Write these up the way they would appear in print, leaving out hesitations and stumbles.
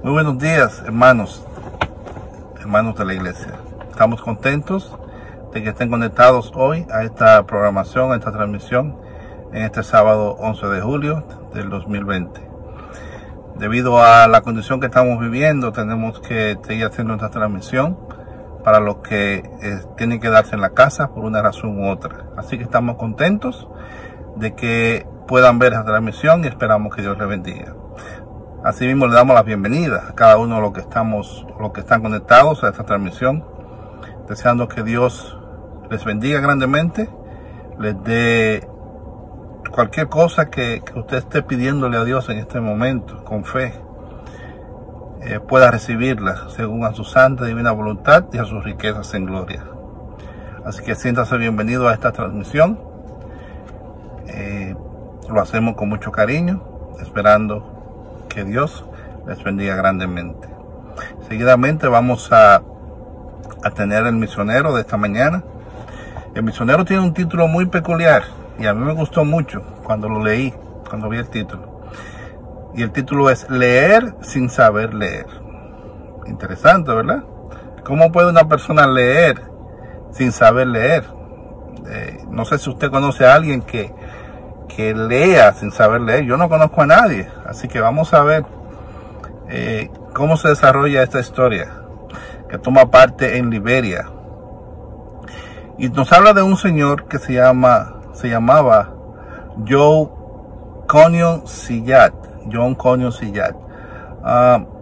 Muy buenos días, hermanos de la iglesia. Estamos contentos de que estén conectados hoy a esta programación, a esta transmisión, en este sábado 11 de julio del 2020. Debido a la condición que estamos viviendo, tenemos que seguir haciendo esta transmisión para los que tienen que quedarse en la casa por una razón u otra. Así que estamos contentos de que puedan ver esta transmisión y esperamos que Dios les bendiga. Asimismo, le damos la bienvenida a cada uno de los que están conectados a esta transmisión, deseando que Dios les bendiga grandemente, les dé cualquier cosa que usted esté pidiéndole a Dios en este momento, con fe, pueda recibirla según a su santa y divina voluntad y a sus riquezas en gloria. Así que siéntase bienvenido a esta transmisión. Lo hacemos con mucho cariño, esperando que Dios les bendiga grandemente. Seguidamente vamos a tener el misionero de esta mañana. El misionero tiene un título muy peculiar y a mí me gustó mucho cuando lo leí, cuando vi el título. Y el título es Leer sin saber leer. Interesante, ¿verdad? ¿Cómo puede una persona leer sin saber leer? No sé si usted conoce a alguien que lea sin saber leer. Yo no conozco a nadie, así que vamos a ver cómo se desarrolla esta historia que toma parte en Liberia, y nos habla de un señor que se llamaba John Conion Sillat.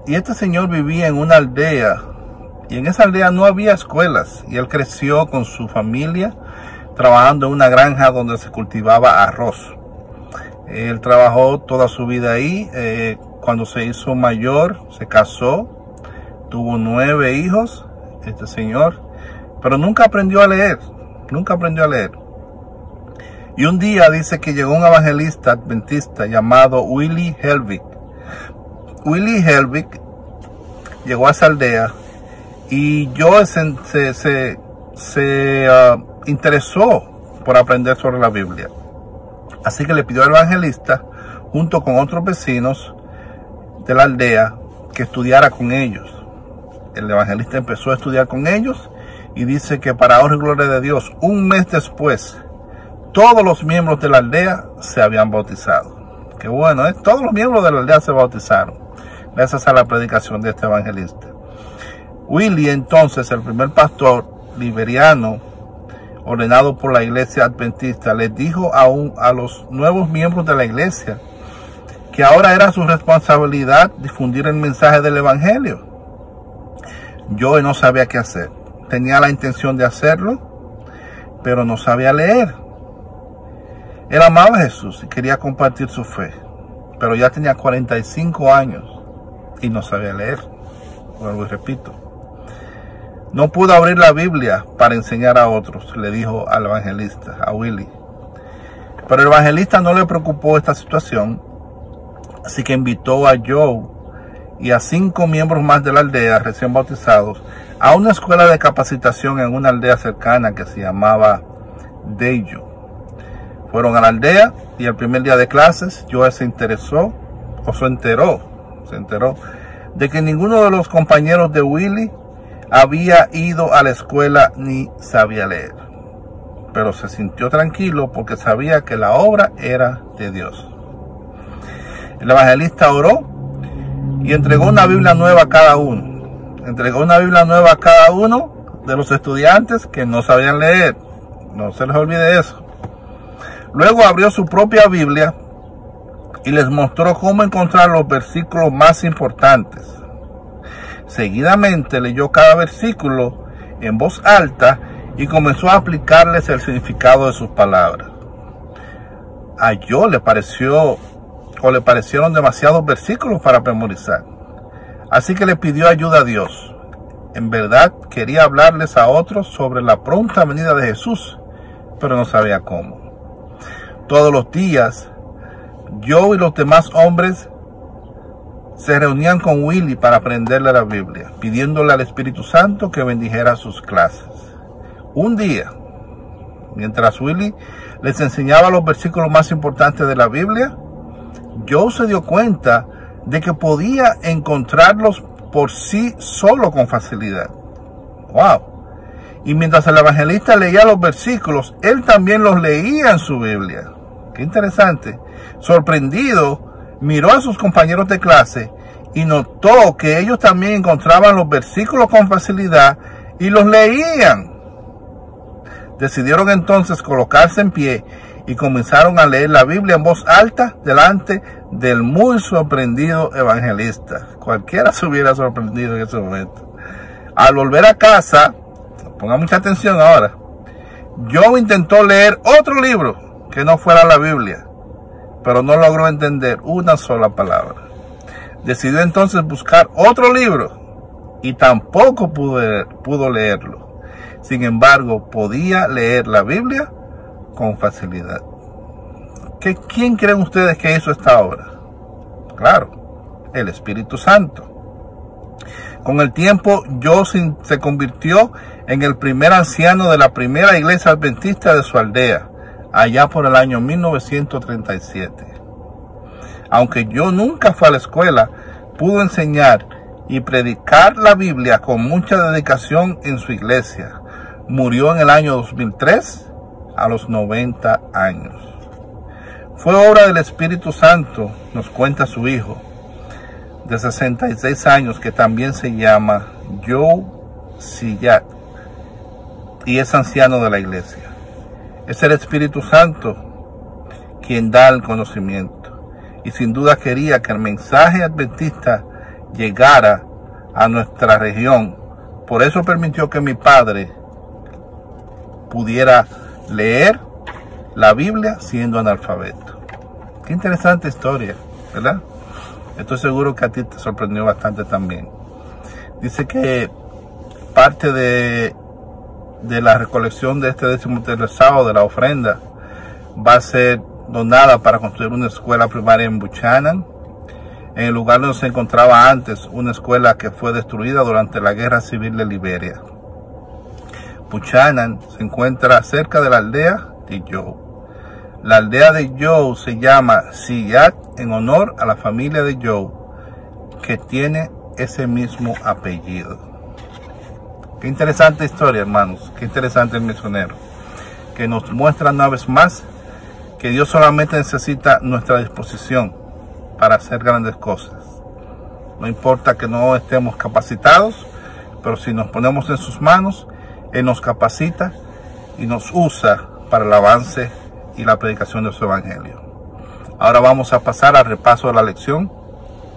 Y este señor vivía en una aldea, y en esa aldea no había escuelas, y él creció con su familia trabajando en una granja donde se cultivaba arroz. Él trabajó toda su vida ahí. Cuando se hizo mayor, se casó, tuvo 9 hijos, este señor, pero nunca aprendió a leer. Y un día dice que llegó un evangelista adventista llamado Willie Helvig. Willie Helvig llegó a esa aldea y Joe se interesó por aprender sobre la Biblia. Así que le pidió al evangelista, junto con otros vecinos de la aldea, que estudiara con ellos. El evangelista empezó a estudiar con ellos y dice que, para honra y gloria de Dios, un mes después, todos los miembros de la aldea se habían bautizado. Qué bueno, ¿eh? Todos los miembros de la aldea se bautizaron, gracias a la predicación de este evangelista. Willie, entonces, el primer pastor liberiano ordenado por la iglesia adventista, les dijo a los nuevos miembros de la iglesia que ahora era su responsabilidad difundir el mensaje del evangelio. Joe no sabía qué hacer. Tenía la intención de hacerlo, pero no sabía leer. Él amaba a Jesús y quería compartir su fe, pero ya tenía 45 años y no sabía leer. Vuelvo y repito. No pudo abrir la Biblia para enseñar a otros, le dijo al evangelista, a Willie. Pero el evangelista no le preocupó esta situación, así que invitó a Joe y a 5 miembros más de la aldea recién bautizados a una escuela de capacitación en una aldea cercana que se llamaba Deyo. Fueron a la aldea y el primer día de clases, Joe se enteró de que ninguno de los compañeros de Willie había ido a la escuela ni sabía leer, pero se sintió tranquilo porque sabía que la obra era de Dios. El evangelista oró y entregó una Biblia nueva a cada uno. De los estudiantes que no sabían leer. No se les olvide eso. Luego abrió su propia Biblia y les mostró cómo encontrar los versículos más importantes. Seguidamente leyó cada versículo en voz alta y comenzó a aplicarles el significado de sus palabras. A Joe le parecieron demasiados versículos para memorizar. Así que le pidió ayuda a Dios. En verdad quería hablarles a otros sobre la pronta venida de Jesús, pero no sabía cómo. Todos los días, Joe y los demás hombres se reunían con Willie para aprenderle la Biblia, pidiéndole al Espíritu Santo que bendijera sus clases. Un día, mientras Willie les enseñaba los versículos más importantes de la Biblia, Joe se dio cuenta de que podía encontrarlos por sí solo con facilidad. ¡Wow! Y mientras el evangelista leía los versículos, él también los leía en su Biblia. ¡Qué interesante! Sorprendido, miró a sus compañeros de clase y notó que ellos también encontraban los versículos con facilidad y los leían. Decidieron entonces colocarse en pie y comenzaron a leer la Biblia en voz alta delante del muy sorprendido evangelista. Cualquiera se hubiera sorprendido en ese momento. Al volver a casa, ponga mucha atención ahora, Joe intentó leer otro libro que no fuera la Biblia, pero no logró entender una sola palabra. Decidió entonces buscar otro libro y tampoco pudo leerlo. Sin embargo, podía leer la Biblia con facilidad. ¿Quién creen ustedes que hizo esta obra? Claro, el Espíritu Santo. Con el tiempo, Joe se convirtió en el primer anciano de la primera iglesia adventista de su aldea, allá por el año 1937. Aunque Joe nunca fue a la escuela, pudo enseñar y predicar la Biblia con mucha dedicación en su iglesia. Murió en el año 2003 a los 90 años. Fue obra del Espíritu Santo, nos cuenta su hijo, de 66 años, que también se llama Joe Sillat y es anciano de la iglesia. Es el Espíritu Santo quien da el conocimiento y sin duda quería que el mensaje adventista llegara a nuestra región. Por eso permitió que mi padre pudiera leer la Biblia siendo analfabeto. Qué interesante historia, ¿verdad? Estoy seguro que a ti te sorprendió bastante también. Dice que parte de la recolección de este 13º sábado de la ofrenda va a ser donada para construir una escuela primaria en Buchanan, en el lugar donde se encontraba antes una escuela que fue destruida durante la Guerra Civil de Liberia. Buchanan se encuentra cerca de la aldea de Joe. La aldea de Joe se llama Sillat en honor a la familia de Joe, que tiene ese mismo apellido. Qué interesante historia, hermanos. Qué interesante el misionero, que nos muestra una vez más que Dios solamente necesita nuestra disposición para hacer grandes cosas. No importa que no estemos capacitados, pero si nos ponemos en sus manos, Él nos capacita y nos usa para el avance y la predicación de su evangelio. Ahora vamos a pasar al repaso de la lección,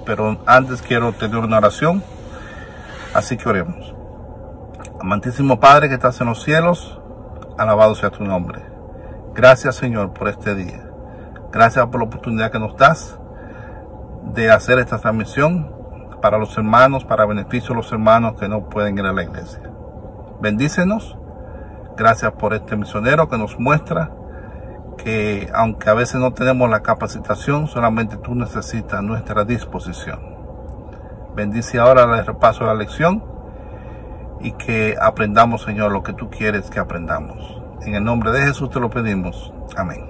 pero antes quiero tener una oración, así que oremos. Amantísimo Padre que estás en los cielos, alabado sea tu nombre. Gracias, Señor, por este día. Gracias por la oportunidad que nos das de hacer esta transmisión para los hermanos, para beneficio de los hermanos que no pueden ir a la iglesia. Bendícenos. Gracias por este misionero que nos muestra que aunque a veces no tenemos la capacitación, solamente tú necesitas nuestra disposición. Bendice ahora el repaso de la lección y que aprendamos, Señor, lo que tú quieres que aprendamos. En el nombre de Jesús te lo pedimos. Amén.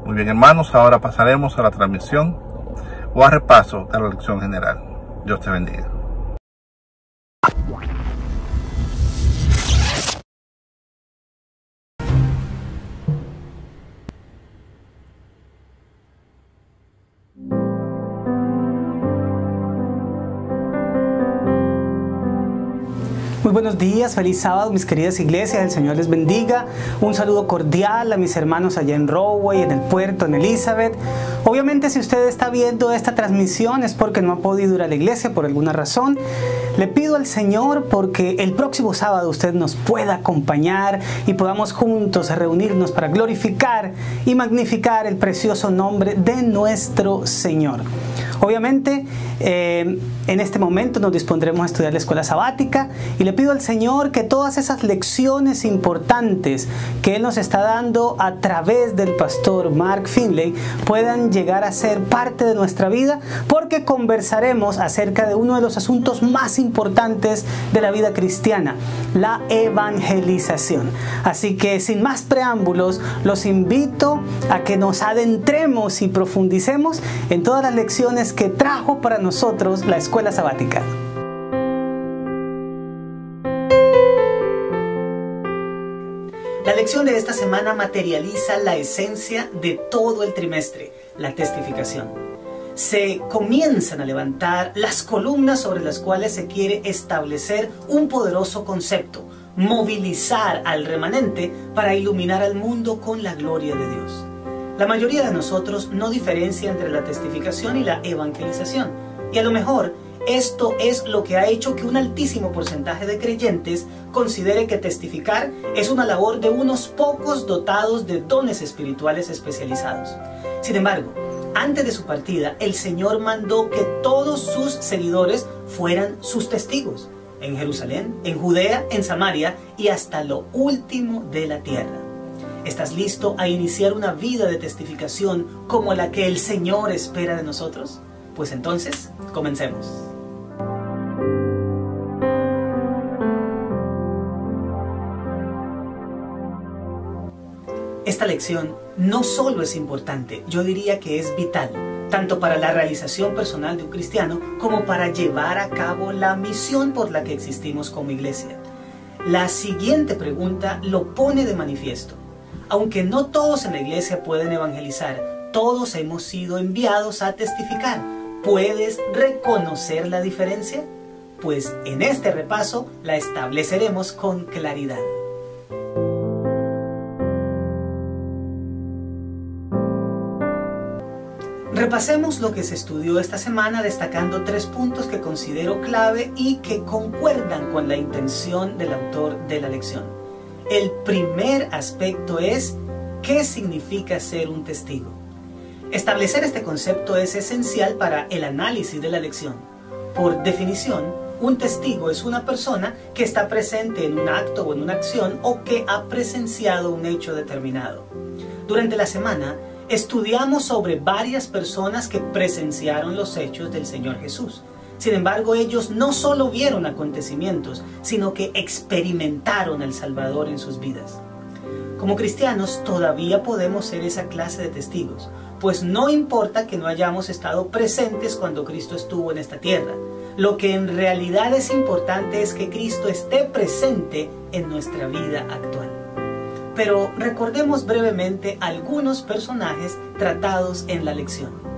Muy bien, hermanos, ahora pasaremos a la transmisión o a repaso de la lección general. Dios te bendiga. Muy buenos días, feliz sábado mis queridas iglesias, el Señor les bendiga. Un saludo cordial a mis hermanos allá en Rahway, en el puerto, en Elizabeth. Obviamente si usted está viendo esta transmisión es porque no ha podido ir a la iglesia por alguna razón. Le pido al Señor porque el próximo sábado usted nos pueda acompañar y podamos juntos reunirnos para glorificar y magnificar el precioso nombre de nuestro Señor. Obviamente, en este momento nos dispondremos a estudiar la escuela sabática y le pido al Señor que todas esas lecciones importantes que Él nos está dando a través del pastor Mark Finley puedan llegar a ser parte de nuestra vida, porque conversaremos acerca de uno de los asuntos más importantes de la vida cristiana, la evangelización. Así que sin más preámbulos, los invito a que nos adentremos y profundicemos en todas las lecciones lecciones que trajo para nosotros la escuela sabática. La lección de esta semana materializa la esencia de todo el trimestre, la testificación. Se comienzan a levantar las columnas sobre las cuales se quiere establecer un poderoso concepto, movilizar al remanente para iluminar al mundo con la gloria de Dios. La mayoría de nosotros no diferencia entre la testificación y la evangelización, y a lo mejor esto es lo que ha hecho que un altísimo porcentaje de creyentes considere que testificar es una labor de unos pocos dotados de dones espirituales especializados. Sin embargo, antes de su partida, el Señor mandó que todos sus seguidores fueran sus testigos, en Jerusalén, en Judea, en Samaria y hasta lo último de la tierra. ¿Estás listo a iniciar una vida de testificación como la que el Señor espera de nosotros? Pues entonces, comencemos. Esta lección no solo es importante, yo diría que es vital, tanto para la realización personal de un cristiano como para llevar a cabo la misión por la que existimos como iglesia. La siguiente pregunta lo pone de manifiesto. Aunque no todos en la iglesia pueden evangelizar, todos hemos sido enviados a testificar. ¿Puedes reconocer la diferencia? Pues en este repaso la estableceremos con claridad. Repasemos lo que se estudió esta semana destacando 3 puntos que considero clave y que concuerdan con la intención del autor de la lección. El primer aspecto es ¿qué significa ser un testigo? Establecer este concepto es esencial para el análisis de la lección. Por definición, un testigo es una persona que está presente en un acto o en una acción o que ha presenciado un hecho determinado. Durante la semana, estudiamos sobre varias personas que presenciaron los hechos del Señor Jesús. Sin embargo, ellos no solo vieron acontecimientos, sino que experimentaron al Salvador en sus vidas. Como cristianos, todavía podemos ser esa clase de testigos, pues no importa que no hayamos estado presentes cuando Cristo estuvo en esta tierra. Lo que en realidad es importante es que Cristo esté presente en nuestra vida actual. Pero recordemos brevemente algunos personajes tratados en la lección.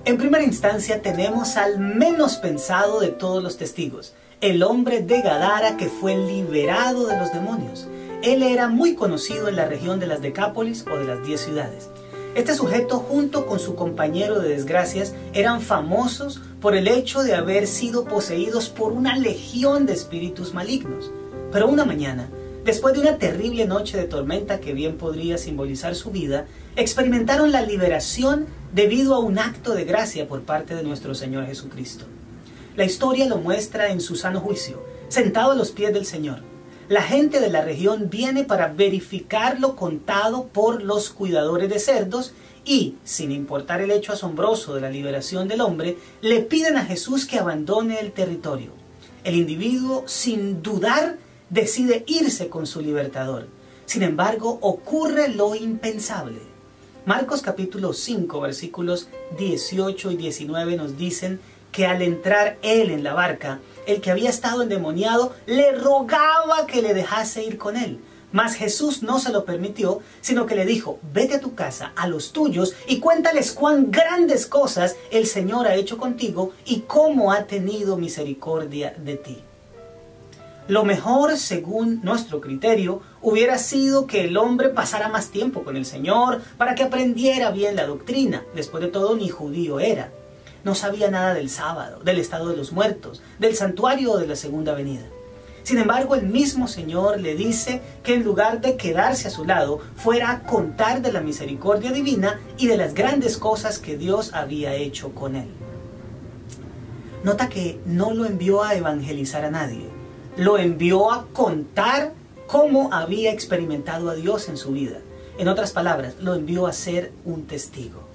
En primera instancia tenemos al menos pensado de todos los testigos, el hombre de Gadara que fue liberado de los demonios. Él era muy conocido en la región de las Decápolis o de las 10 ciudades. Este sujeto junto con su compañero de desgracias eran famosos por el hecho de haber sido poseídos por una legión de espíritus malignos. Pero una mañana, después de una terrible noche de tormenta que bien podría simbolizar su vida, experimentaron la liberación debido a un acto de gracia por parte de nuestro Señor Jesucristo. La historia lo muestra en su sano juicio, sentado a los pies del Señor. La gente de la región viene para verificar lo contado por los cuidadores de cerdos y, sin importar el hecho asombroso de la liberación del hombre, le piden a Jesús que abandone el territorio. El individuo, sin dudar, decide irse con su libertador. Sin embargo, ocurre lo impensable. Marcos capítulo 5, versículos 18 y 19 nos dicen que al entrar él en la barca, el que había estado endemoniado le rogaba que le dejase ir con él. Mas Jesús no se lo permitió, sino que le dijo: vete a tu casa, a los tuyos, y cuéntales cuán grandes cosas el Señor ha hecho contigo y cómo ha tenido misericordia de ti. Lo mejor, según nuestro criterio, hubiera sido que el hombre pasara más tiempo con el Señor para que aprendiera bien la doctrina. Después de todo, ni judío era. No sabía nada del sábado, del estado de los muertos, del santuario o de la segunda venida. Sin embargo, el mismo Señor le dice que en lugar de quedarse a su lado, fuera a contar de la misericordia divina y de las grandes cosas que Dios había hecho con él. Nota que no lo envió a evangelizar a nadie. Lo envió a contar cómo había experimentado a Dios en su vida. En otras palabras, lo envió a ser un testigo.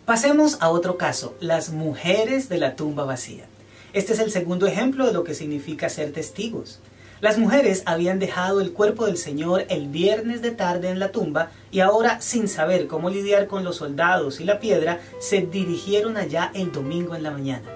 Pasemos a otro caso, las mujeres de la tumba vacía. Este es el segundo ejemplo de lo que significa ser testigos. Las mujeres habían dejado el cuerpo del Señor el viernes de tarde en la tumba y ahora, sin saber cómo lidiar con los soldados y la piedra, se dirigieron allá el domingo en la mañana.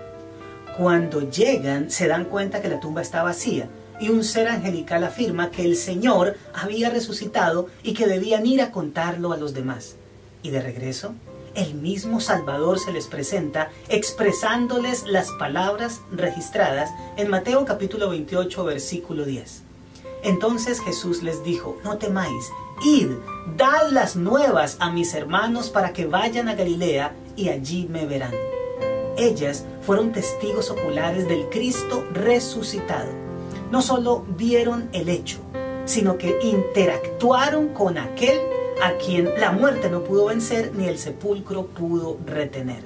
Cuando llegan, se dan cuenta que la tumba está vacía y un ser angelical afirma que el Señor había resucitado y que debían ir a contarlo a los demás. Y de regreso, el mismo Salvador se les presenta expresándoles las palabras registradas en Mateo capítulo 28 versículo 10. Entonces Jesús les dijo: no temáis, id, dad las nuevas a mis hermanos para que vayan a Galilea y allí me verán. Ellas fueron testigos oculares del Cristo resucitado. No solo vieron el hecho, sino que interactuaron con aquel a quien la muerte no pudo vencer ni el sepulcro pudo retener.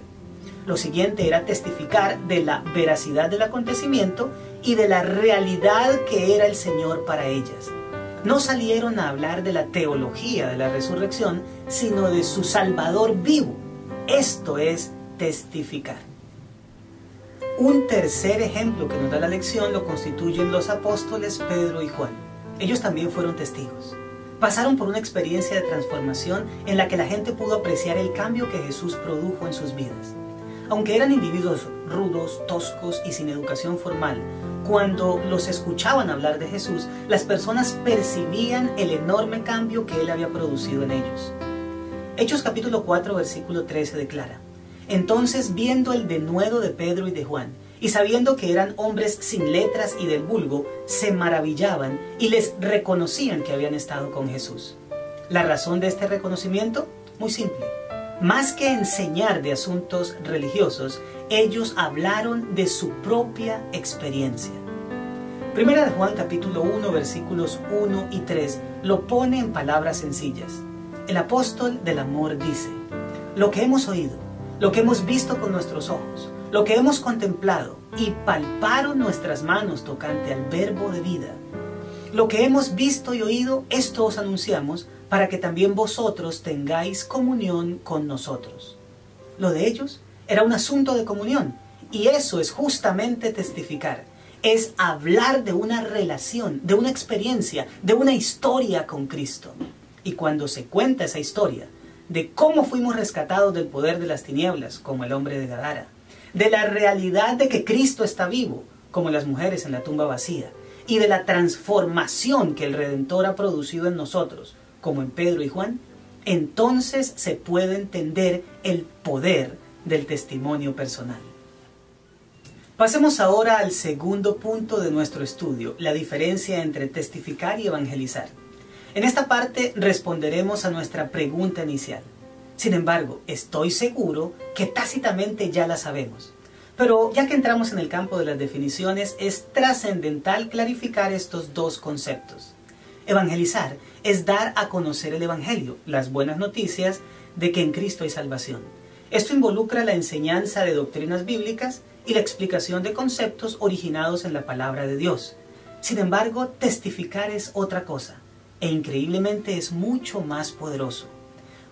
Lo siguiente era testificar de la veracidad del acontecimiento y de la realidad que era el Señor para ellas. No salieron a hablar de la teología de la resurrección, sino de su Salvador vivo. Esto es testificar. Un tercer ejemplo que nos da la lección lo constituyen los apóstoles Pedro y Juan. Ellos también fueron testigos. Pasaron por una experiencia de transformación en la que la gente pudo apreciar el cambio que Jesús produjo en sus vidas. Aunque eran individuos rudos, toscos y sin educación formal, cuando los escuchaban hablar de Jesús, las personas percibían el enorme cambio que Él había producido en ellos. Hechos capítulo 4, versículo 13 declara: entonces, viendo el denuedo de Pedro y de Juan, y sabiendo que eran hombres sin letras y del vulgo, se maravillaban y les reconocían que habían estado con Jesús. ¿La razón de este reconocimiento? Muy simple. Más que enseñar de asuntos religiosos, ellos hablaron de su propia experiencia. Primera de Juan capítulo 1 versículos 1 y 3 lo pone en palabras sencillas. El apóstol del amor dice: lo que hemos oído, lo que hemos visto con nuestros ojos, lo que hemos contemplado y palparon nuestras manos tocante al verbo de vida. Lo que hemos visto y oído, esto os anunciamos, para que también vosotros tengáis comunión con nosotros. Lo de ellos era un asunto de comunión, y eso es justamente testificar. Es hablar de una relación, de una experiencia, de una historia con Cristo. Y cuando se cuenta esa historia, de cómo fuimos rescatados del poder de las tinieblas, como el hombre de Gadara, de la realidad de que Cristo está vivo, como las mujeres en la tumba vacía, y de la transformación que el Redentor ha producido en nosotros, como en Pedro y Juan, entonces se puede entender el poder del testimonio personal. Pasemos ahora al segundo punto de nuestro estudio, la diferencia entre testificar y evangelizar. En esta parte responderemos a nuestra pregunta inicial. Sin embargo, estoy seguro que tácitamente ya la sabemos. Pero ya que entramos en el campo de las definiciones, es trascendental clarificar estos dos conceptos. Evangelizar es dar a conocer el Evangelio, las buenas noticias de que en Cristo hay salvación. Esto involucra la enseñanza de doctrinas bíblicas y la explicación de conceptos originados en la palabra de Dios. Sin embargo, testificar es otra cosa, e increíblemente es mucho más poderoso.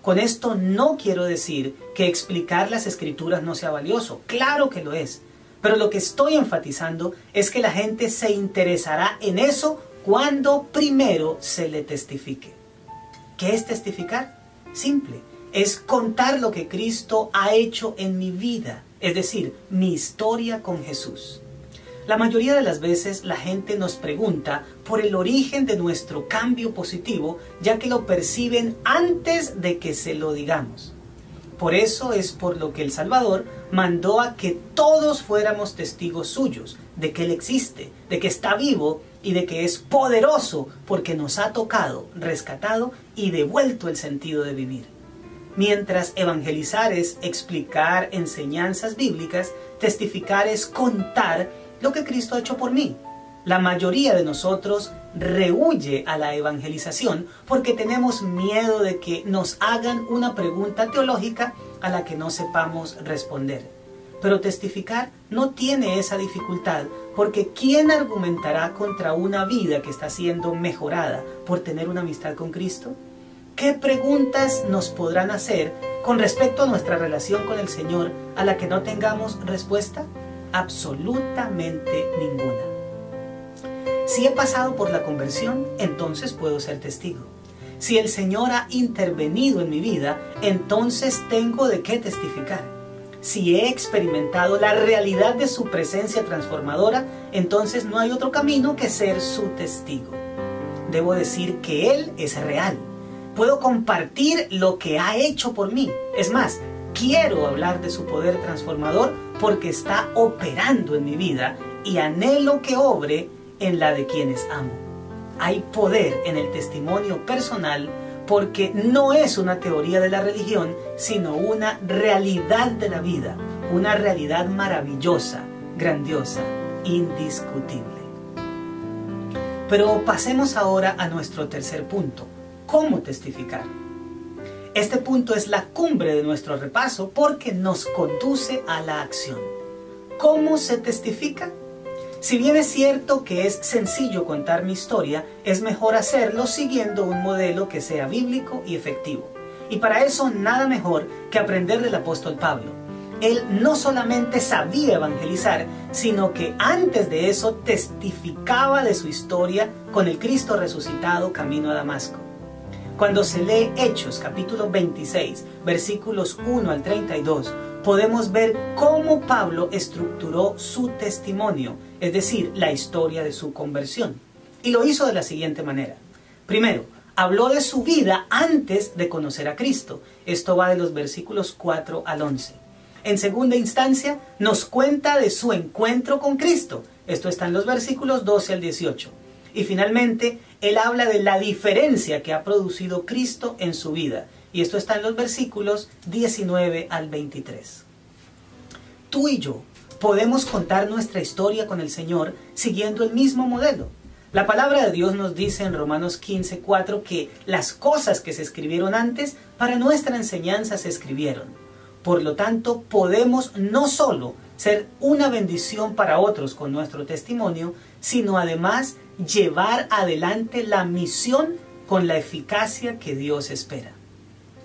Con esto no quiero decir que explicar las Escrituras no sea valioso, claro que lo es, pero lo que estoy enfatizando es que la gente se interesará en eso cuando primero se le testifique. ¿Qué es testificar? Simple, es contar lo que Cristo ha hecho en mi vida, es decir, mi historia con Jesús. La mayoría de las veces la gente nos pregunta por el origen de nuestro cambio positivo, ya que lo perciben antes de que se lo digamos. Por eso es por lo que el Salvador mandó a que todos fuéramos testigos suyos, de que Él existe, de que está vivo y de que es poderoso porque nos ha tocado, rescatado y devuelto el sentido de vivir. Mientras evangelizar es explicar enseñanzas bíblicas, testificar es contar lo que Cristo ha hecho por mí. La mayoría de nosotros rehúye a la evangelización porque tenemos miedo de que nos hagan una pregunta teológica a la que no sepamos responder. Pero testificar no tiene esa dificultad, porque ¿quién argumentará contra una vida que está siendo mejorada por tener una amistad con Cristo? ¿Qué preguntas nos podrán hacer con respecto a nuestra relación con el Señor a la que no tengamos respuesta? Absolutamente ninguna. Si he pasado por la conversión, entonces puedo ser testigo. Si el Señor ha intervenido en mi vida, entonces tengo de qué testificar. Si he experimentado la realidad de su presencia transformadora, entonces no hay otro camino que ser su testigo. Debo decir que Él es real. Puedo compartir lo que ha hecho por mí. Es más, quiero hablar de su poder transformador porque está operando en mi vida y anhelo que obre en la de quienes amo. Hay poder en el testimonio personal porque no es una teoría de la religión, sino una realidad de la vida, una realidad maravillosa, grandiosa, indiscutible. Pero pasemos ahora a nuestro tercer punto: ¿cómo testificar? Este punto es la cumbre de nuestro repaso porque nos conduce a la acción. ¿Cómo se testifica? Si bien es cierto que es sencillo contar mi historia, es mejor hacerlo siguiendo un modelo que sea bíblico y efectivo. Y para eso nada mejor que aprender del apóstol Pablo. Él no solamente sabía evangelizar, sino que antes de eso testificaba de su historia con el Cristo resucitado camino a Damasco. Cuando se lee Hechos capítulo 26, versículos 1 al 32, podemos ver cómo Pablo estructuró su testimonio, es decir, la historia de su conversión. Y lo hizo de la siguiente manera. Primero, habló de su vida antes de conocer a Cristo. Esto va de los versículos 4 al 11. En segunda instancia, nos cuenta de su encuentro con Cristo. Esto está en los versículos 12 al 18. Y finalmente, él habla de la diferencia que ha producido Cristo en su vida. Y esto está en los versículos 19 al 23. Tú y yo podemos contar nuestra historia con el Señor siguiendo el mismo modelo. La palabra de Dios nos dice en Romanos 15:4 que las cosas que se escribieron antes para nuestra enseñanza se escribieron. Por lo tanto, podemos no solo ser una bendición para otros con nuestro testimonio, sino además llevar adelante la misión con la eficacia que Dios espera.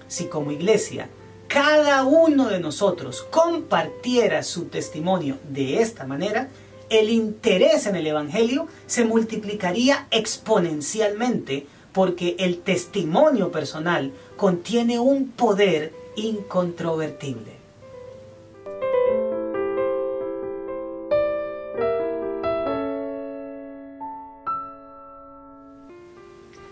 Si como iglesia cada uno de nosotros compartiera su testimonio de esta manera, el interés en el Evangelio se multiplicaría exponencialmente porque el testimonio personal contiene un poder incontrovertible.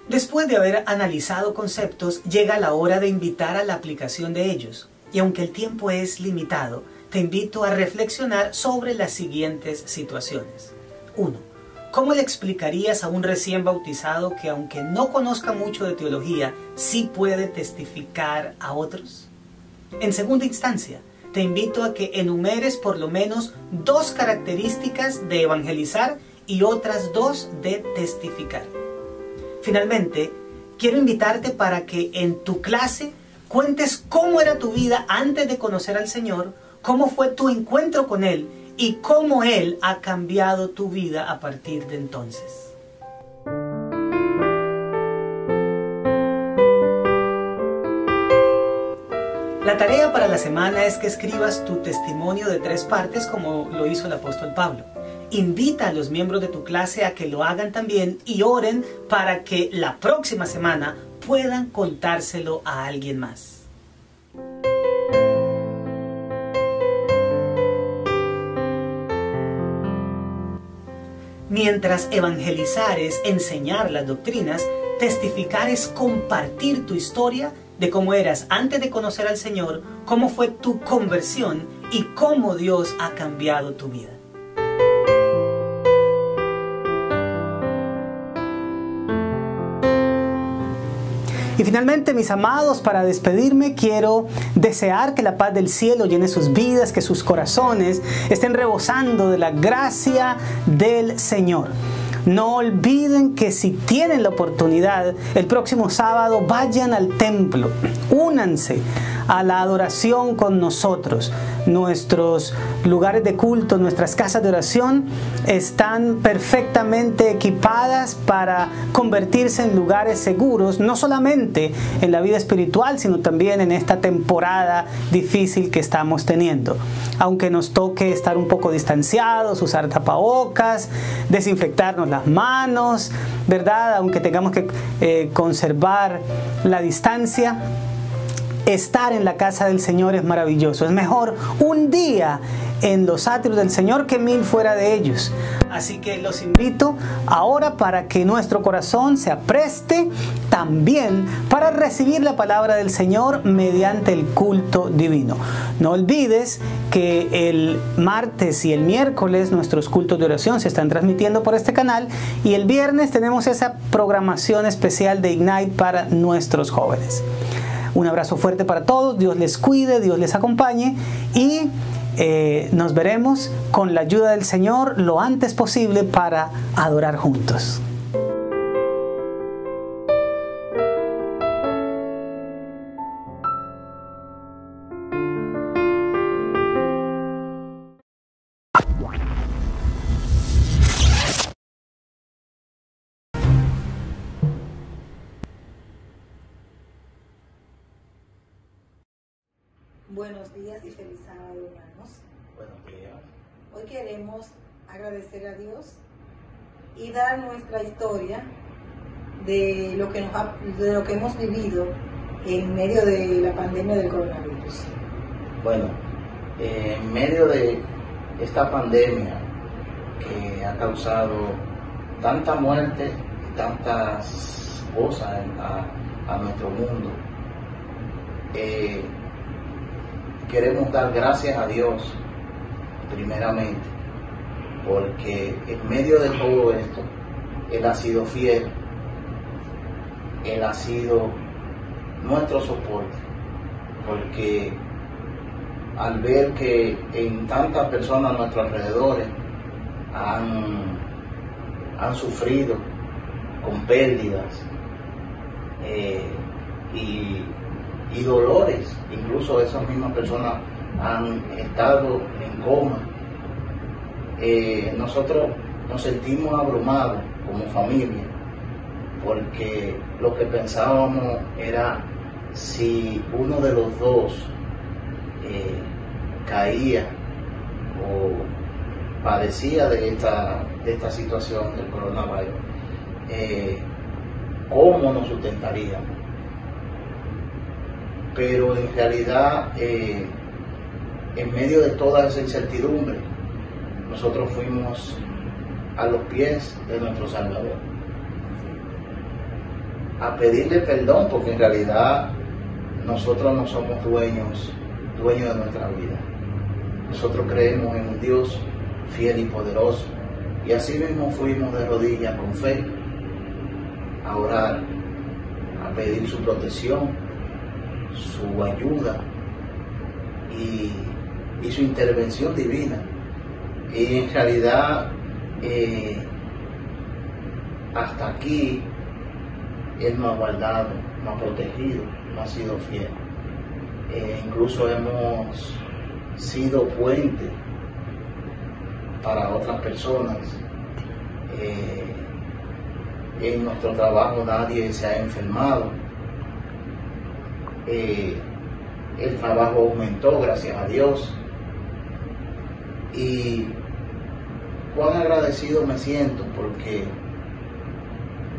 Después de haber analizado conceptos, llega la hora de invitar a la aplicación de ellos. Y aunque el tiempo es limitado, te invito a reflexionar sobre las siguientes situaciones. 1. ¿Cómo le explicarías a un recién bautizado que, aunque no conozca mucho de teología, sí puede testificar a otros? En segunda instancia, te invito a que enumeres por lo menos 2 características de evangelizar y otras 2 de testificar. Finalmente, quiero invitarte para que en tu clase cuentes cómo era tu vida antes de conocer al Señor, cómo fue tu encuentro con Él y cómo Él ha cambiado tu vida a partir de entonces. La tarea para la semana es que escribas tu testimonio de 3 partes como lo hizo el apóstol Pablo. Invita a los miembros de tu clase a que lo hagan también y oren para que la próxima semana puedan contárselo a alguien más. Mientras evangelizar es enseñar las doctrinas, testificar es compartir tu historia de cómo eras antes de conocer al Señor, cómo fue tu conversión y cómo Dios ha cambiado tu vida. Y finalmente, mis amados, para despedirme quiero desear que la paz del cielo llene sus vidas, que sus corazones estén rebosando de la gracia del Señor. No olviden que si tienen la oportunidad, el próximo sábado vayan al templo, únanse a la adoración con nosotros. Nuestros lugares de culto, nuestras casas de oración están perfectamente equipadas para convertirse en lugares seguros, no solamente en la vida espiritual, sino también en esta temporada difícil que estamos teniendo. Aunque nos toque estar un poco distanciados, usar tapabocas, desinfectarnos las manos, ¿verdad? Aunque tengamos que conservar la distancia, estar en la casa del Señor es maravilloso. Es mejor un día en los atrios del Señor que 1000 fuera de ellos. Así que los invito ahora para que nuestro corazón se apreste también para recibir la palabra del Señor mediante el culto divino. No olvides que el martes y el miércoles nuestros cultos de oración se están transmitiendo por este canal, y el viernes tenemos esa programación especial de Ignite para nuestros jóvenes. Un abrazo fuerte para todos, Dios les cuide, Dios les acompañe, y nos veremos con la ayuda del Señor lo antes posible para adorar juntos. Buenos días y feliz sábado, hermanos. Buenos días. Hoy queremos agradecer a Dios y dar nuestra historia de lo que hemos vivido en medio de la pandemia del coronavirus. Bueno, en medio de esta pandemia que ha causado tanta muerte y tantas cosas a nuestro mundo, queremos dar gracias a Dios primeramente, porque en medio de todo esto Él ha sido fiel, Él ha sido nuestro soporte, porque al ver que en tantas personas a nuestros alrededores han sufrido con pérdidas y dolores, incluso esas mismas personas han estado en coma, nosotros nos sentimos abrumados como familia, porque lo que pensábamos era si uno de los dos caía o padecía de esta situación del coronavirus, ¿cómo nos sustentaríamos? Pero en realidad, en medio de toda esa incertidumbre, nosotros fuimos a los pies de nuestro Salvador a pedirle perdón, porque en realidad nosotros no somos dueños de nuestra vida. Nosotros creemos en un Dios fiel y poderoso, y así mismo fuimos de rodillas con fe a orar, a pedir su protección, su ayuda y su intervención divina. Y en realidad hasta aquí Él nos ha guardado, nos ha protegido, nos ha sido fiel. Incluso hemos sido puente para otras personas. En nuestro trabajo nadie se ha enfermado. El trabajo aumentó, gracias a Dios. Y cuán agradecido me siento, porque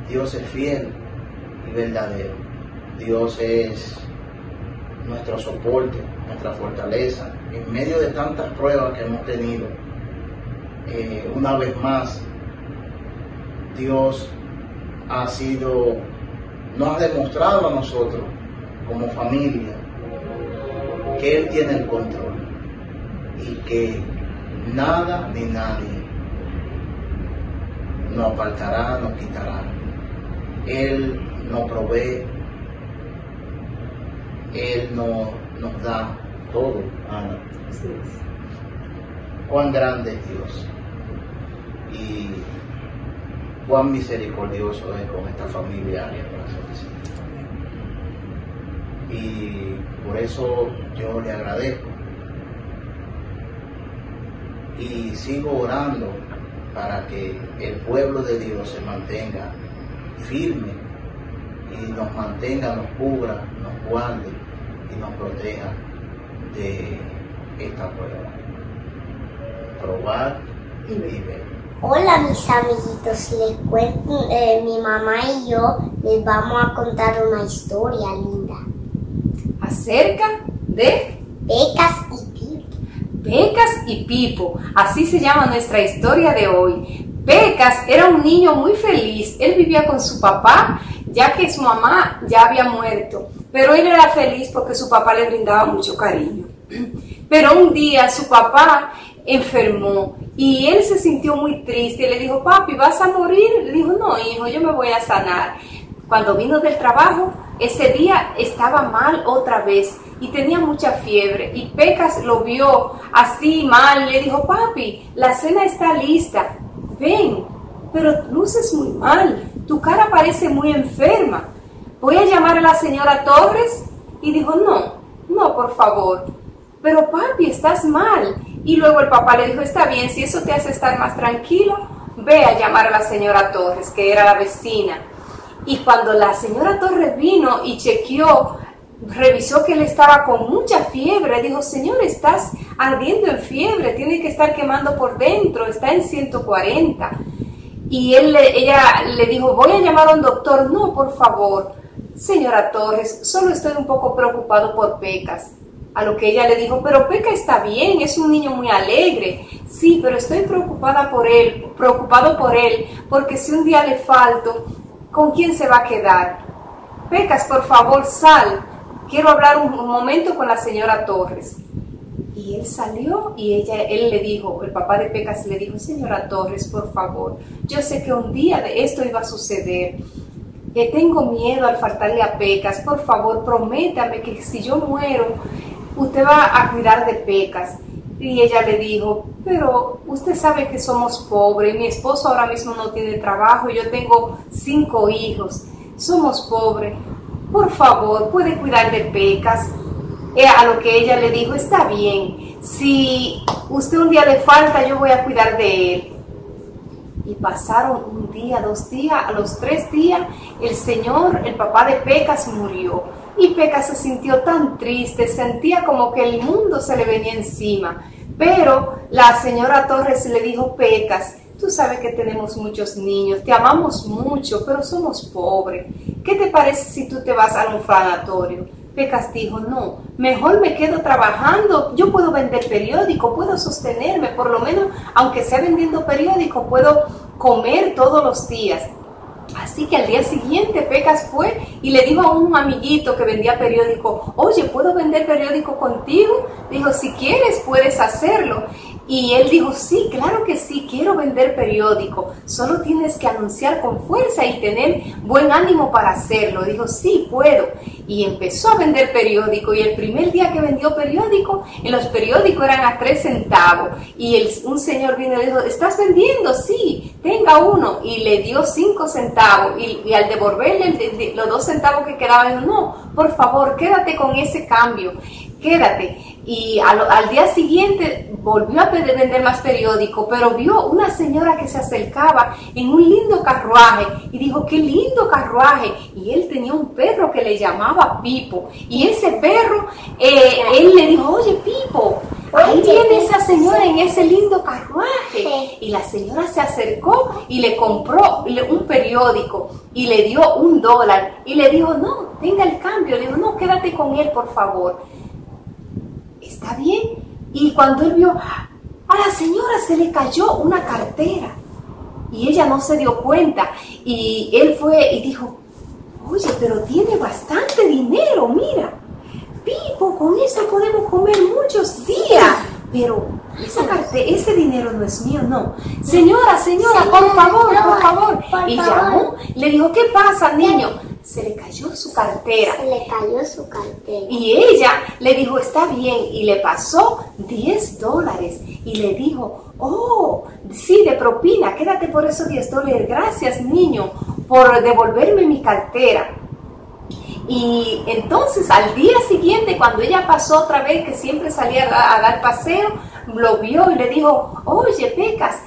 Dios es fiel y verdadero. Dios es nuestro soporte, nuestra fortaleza. En medio de tantas pruebas que hemos tenido, una vez más, Dios nos ha demostrado a nosotros como familia que Él tiene el control y que nada ni nadie nos apartará, nos quitará. Él nos provee, Él nos da todo, Ana. Así es. Cuán grande es Dios y cuán misericordioso es con esta familia. y por eso yo le agradezco. Y sigo orando para que el pueblo de Dios se mantenga firme y nos mantenga, nos cubra, nos guarde y nos proteja de esta prueba. Probar y ver. Hola mis amiguitos, mi mamá y yo les vamos a contar una historia linda. Acerca de Pecas y Pipo. Pecas y Pipo, así se llama nuestra historia de hoy. Pecas era un niño muy feliz, él vivía con su papá, ya que su mamá ya había muerto, pero él era feliz porque su papá le brindaba mucho cariño. Pero un día su papá enfermó y él se sintió muy triste y le dijo: papi, ¿vas a morir? Le dijo: no, hijo, yo me voy a sanar. Cuando vino del trabajo, ese día estaba mal otra vez y tenía mucha fiebre, y Pecas lo vio así mal, le dijo: papi, la cena está lista, ven, pero luces muy mal, tu cara parece muy enferma, voy a llamar a la señora Torres. Y dijo: no, por favor, pero papi, estás mal. Y luego el papá le dijo: está bien, si eso te hace estar más tranquilo, ve a llamar a la señora Torres, que era la vecina. Y cuando la señora Torres vino y chequeó, revisó que él estaba con mucha fiebre, dijo: señor, estás ardiendo en fiebre, tiene que estar quemando por dentro, está en 140. Y ella le dijo: voy a llamar a un doctor. No, por favor, señora Torres, solo estoy un poco preocupado por Pecas. A lo que ella le dijo: pero Pecas está bien, es un niño muy alegre. Sí, pero estoy preocupado por él, porque si un día le falto, ¿con quién se va a quedar? Pecas, por favor, sal. Quiero hablar un momento con la señora Torres. Y él salió y él le dijo, el papá de Pecas le dijo: señora Torres, por favor, yo sé que un día de esto iba a suceder. Tengo miedo al faltarle a Pecas. Por favor, prométame que si yo muero, usted va a cuidar de Pecas. Y ella le dijo: pero usted sabe que somos pobres, mi esposo ahora mismo no tiene trabajo, yo tengo 5 hijos, somos pobres, por favor, puede cuidar de Pecas. A lo que ella le dijo: está bien, si usted un día le falta, yo voy a cuidar de él. Y pasaron un día, 2 días, a los 3 días, el papá de Pecas murió. Y Pecas se sintió tan triste, sentía como que el mundo se le venía encima. Pero la señora Torres le dijo: Pecas, tú sabes que tenemos muchos niños, te amamos mucho, pero somos pobres. ¿Qué te parece si tú te vas a un orfanatorio? Pecas dijo: no, mejor me quedo trabajando, yo puedo vender periódico, puedo sostenerme, por lo menos, aunque sea vendiendo periódico, puedo comer todos los días. Así que al día siguiente Pecas fue y le dijo a un amiguito que vendía periódico: oye, ¿puedo vender periódico contigo? Dijo: si quieres puedes hacerlo. Y él dijo: sí, claro que sí, quiero vender periódico, solo tienes que anunciar con fuerza y tener buen ánimo para hacerlo. Dijo: sí, puedo. Y empezó a vender periódico, y el primer día que vendió periódico, en los periódicos eran a 3 centavos. Y un señor vino y le dijo: ¿estás vendiendo? Sí, tenga uno. Y le dio 5 centavos, y al devolverle los 2 centavos que quedaban, dijo: no, por favor, quédate con ese cambio, quédate. Y al día siguiente volvió a vender más periódico, pero vio una señora que se acercaba en un lindo carruaje y dijo: qué lindo carruaje. Y él tenía un perro que le llamaba Pipo, y ese perro, él le dijo: oye, Pipo, ahí viene esa señora en ese lindo carruaje. Y la señora se acercó y le compró un periódico y le dio $1 y le dijo: no, tenga el cambio. Le dijo: no, quédate con él, por favor. ¿Está bien? Y cuando él vio, a la señora se le cayó una cartera y ella no se dio cuenta, y él fue y dijo: oye, pero tiene bastante dinero, mira, Pipo, con eso podemos comer muchos días. Pero ese dinero no es mío, no. Señora, por favor. Y llamó, le dijo: ¿qué pasa, niño? Se le cayó su cartera. Y ella le dijo: está bien, y le pasó $10 y le dijo: oh, sí, de propina, quédate por esos $10. Gracias, niño, por devolverme mi cartera. Y entonces al día siguiente, cuando ella pasó otra vez, que siempre salía a dar paseo, lo vio y le dijo, oye, Pecas,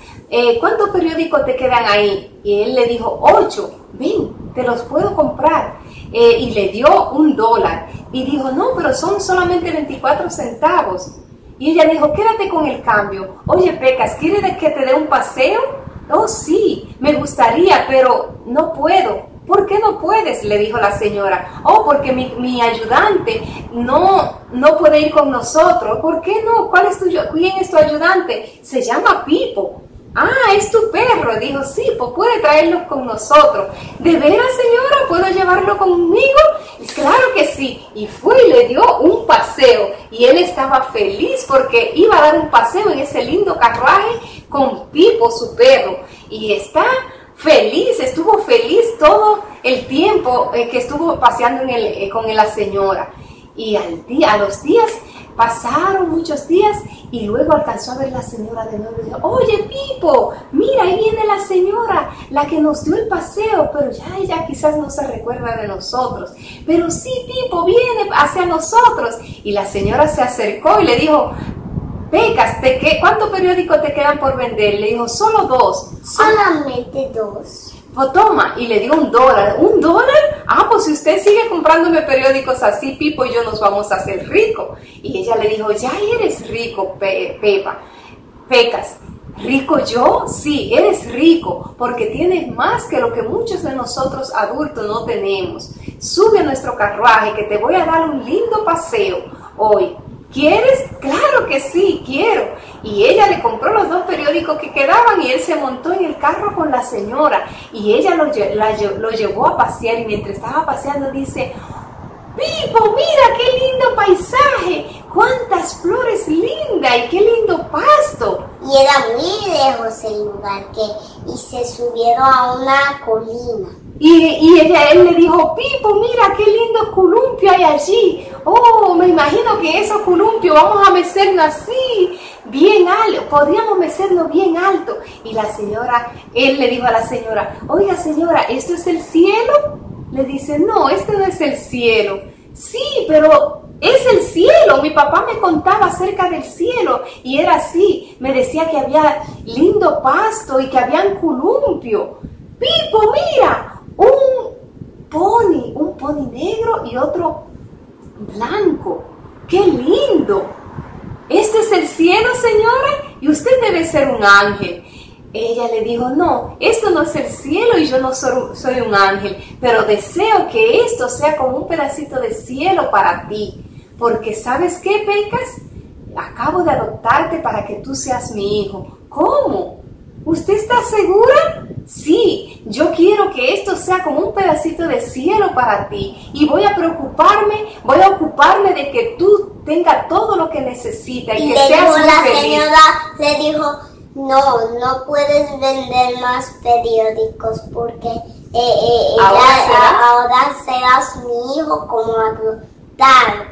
¿cuántos periódicos te quedan ahí? Y él le dijo, 8, ven, te los puedo comprar. Y le dio $1. Y dijo, no, pero son solamente 24 centavos. Y ella dijo, quédate con el cambio. Oye, Pecas, ¿quieres que te dé un paseo? Oh, sí, me gustaría, pero no puedo. ¿Por qué no puedes?, le dijo la señora. Oh, porque mi ayudante no puede ir con nosotros. ¿Por qué no? ¿Quién es tu ayudante? Se llama Pipo. Ah, es tu perro. Dijo, sí, pues puede traerlo con nosotros. ¿De veras, señora? ¿Puedo llevarlo conmigo? Y claro que sí. Y fue y le dio un paseo. Y él estaba feliz porque iba a dar un paseo en ese lindo carruaje con Pipo, su perro. Y está feliz, estuvo feliz todo el tiempo que estuvo paseando con la señora. Y a los días, pasaron muchos días y luego alcanzó a ver la señora de nuevo y dijo, oye, Pipo, mira, ahí viene la señora, la que nos dio el paseo, pero ya ella quizás no se recuerda de nosotros. Pero sí, Pipo, viene hacia nosotros. Y la señora se acercó y le dijo, Pecas, ¿cuántos periódicos te quedan por vender? Le dijo, solo 2. Solamente 2. Pues toma, y le dio $1. ¿$1? Ah, pues si usted sigue comprándome periódicos así, Pipo y yo nos vamos a hacer ricos. Y ella le dijo, ya eres rico, Pecas. ¿Rico yo? Sí, eres rico, porque tienes más que lo que muchos de nosotros adultos no tenemos. Sube a nuestro carruaje que te voy a dar un lindo paseo hoy. ¿Quieres? Claro que sí, quiero. Y ella le compró los 2 periódicos que quedaban y él se montó en el carro con la señora y ella lo llevó a pasear y mientras estaba paseando dice, Pipo, mira qué lindo paisaje, cuántas flores lindas y qué lindo pasto. Y era muy lejos el lugar y se subieron a una colina. Y él le dijo, Pipo, mira qué lindo columpio hay allí. Oh, me imagino que esos columpios vamos a mecernos así, bien alto, podríamos mecernos bien alto. Y él le dijo a la señora, oiga señora, ¿esto es el cielo? Le dice, no, este no es el cielo. Sí, pero es el cielo. Mi papá me contaba acerca del cielo y era así. Me decía que había lindo pasto y que habían columpio. Pipo, mira, un pony negro y otro blanco. ¡Qué lindo! ¿Este es el cielo, señora? Y usted debe ser un ángel. Ella le dijo, no, esto no es el cielo y yo no soy un ángel, pero deseo que esto sea como un pedacito de cielo para ti. Porque ¿sabes qué, Pecas? Acabo de adoptarte para que tú seas mi hijo. ¿Cómo? ¿Usted está segura? Sí, yo quiero que esto sea como un pedacito de cielo para ti y voy a ocuparme de que tú tengas todo lo que necesitas y que seas muy la feliz. Señora le dijo, no puedes vender más periódicos porque ahora serás mi hijo como adoptado.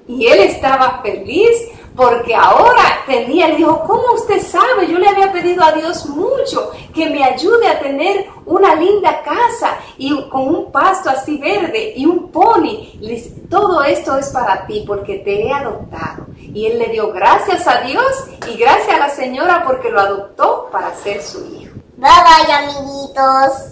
Y él estaba feliz porque ahora le dijo, ¿cómo usted sabe? Yo le había pedido a Dios mucho que me ayude a tener una linda casa y con un pasto así verde y un pony. Todo esto es para ti porque te he adoptado. Y él le dio gracias a Dios y gracias a la señora porque lo adoptó para ser su hijo. Bye bye, amiguitos.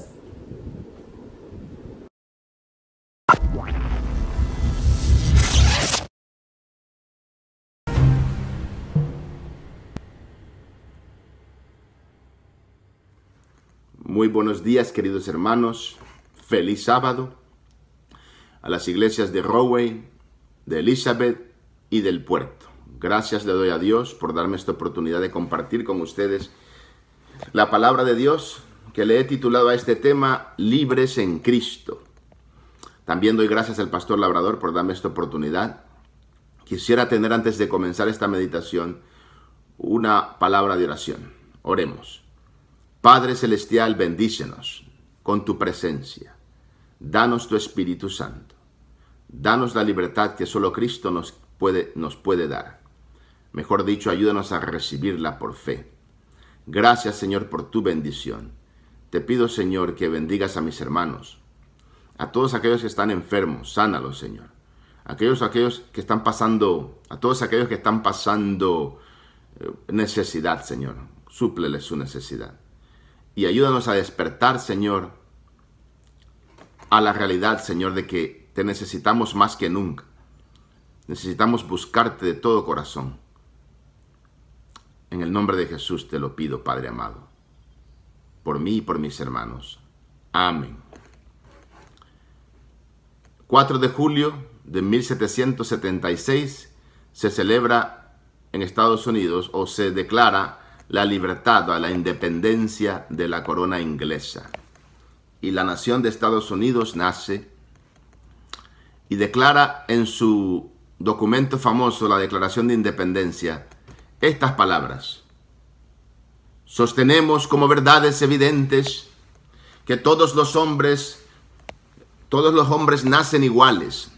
Muy buenos días, queridos hermanos. Feliz sábado a las iglesias de Rahway, de Elizabeth y del Puerto. Gracias le doy a Dios por darme esta oportunidad de compartir con ustedes la palabra de Dios que le he titulado a este tema, Libres en Cristo. También doy gracias al pastor Labrador por darme esta oportunidad. Quisiera tener antes de comenzar esta meditación una palabra de oración. Oremos. Padre Celestial, bendícenos con tu presencia. Danos tu Espíritu Santo. Danos la libertad que solo Cristo nos puede dar. Mejor dicho, ayúdanos a recibirla por fe. Gracias, Señor, por tu bendición. Te pido, Señor, que bendigas a mis hermanos, A todos aquellos que están enfermos, sánalos, Señor. A todos aquellos que están pasando necesidad, Señor. Súpleles su necesidad. Y ayúdanos a despertar, Señor, a la realidad, Señor, de que te necesitamos más que nunca. Necesitamos buscarte de todo corazón. En el nombre de Jesús te lo pido, Padre amado. Por mí y por mis hermanos. Amén. 4 de julio de 1776 se celebra en Estados Unidos o se declara la libertad o la independencia de la corona inglesa. Y la nación de Estados Unidos nace y declara en su documento famoso, la Declaración de Independencia, estas palabras: sostenemos como verdades evidentes que todos los hombres nacen iguales,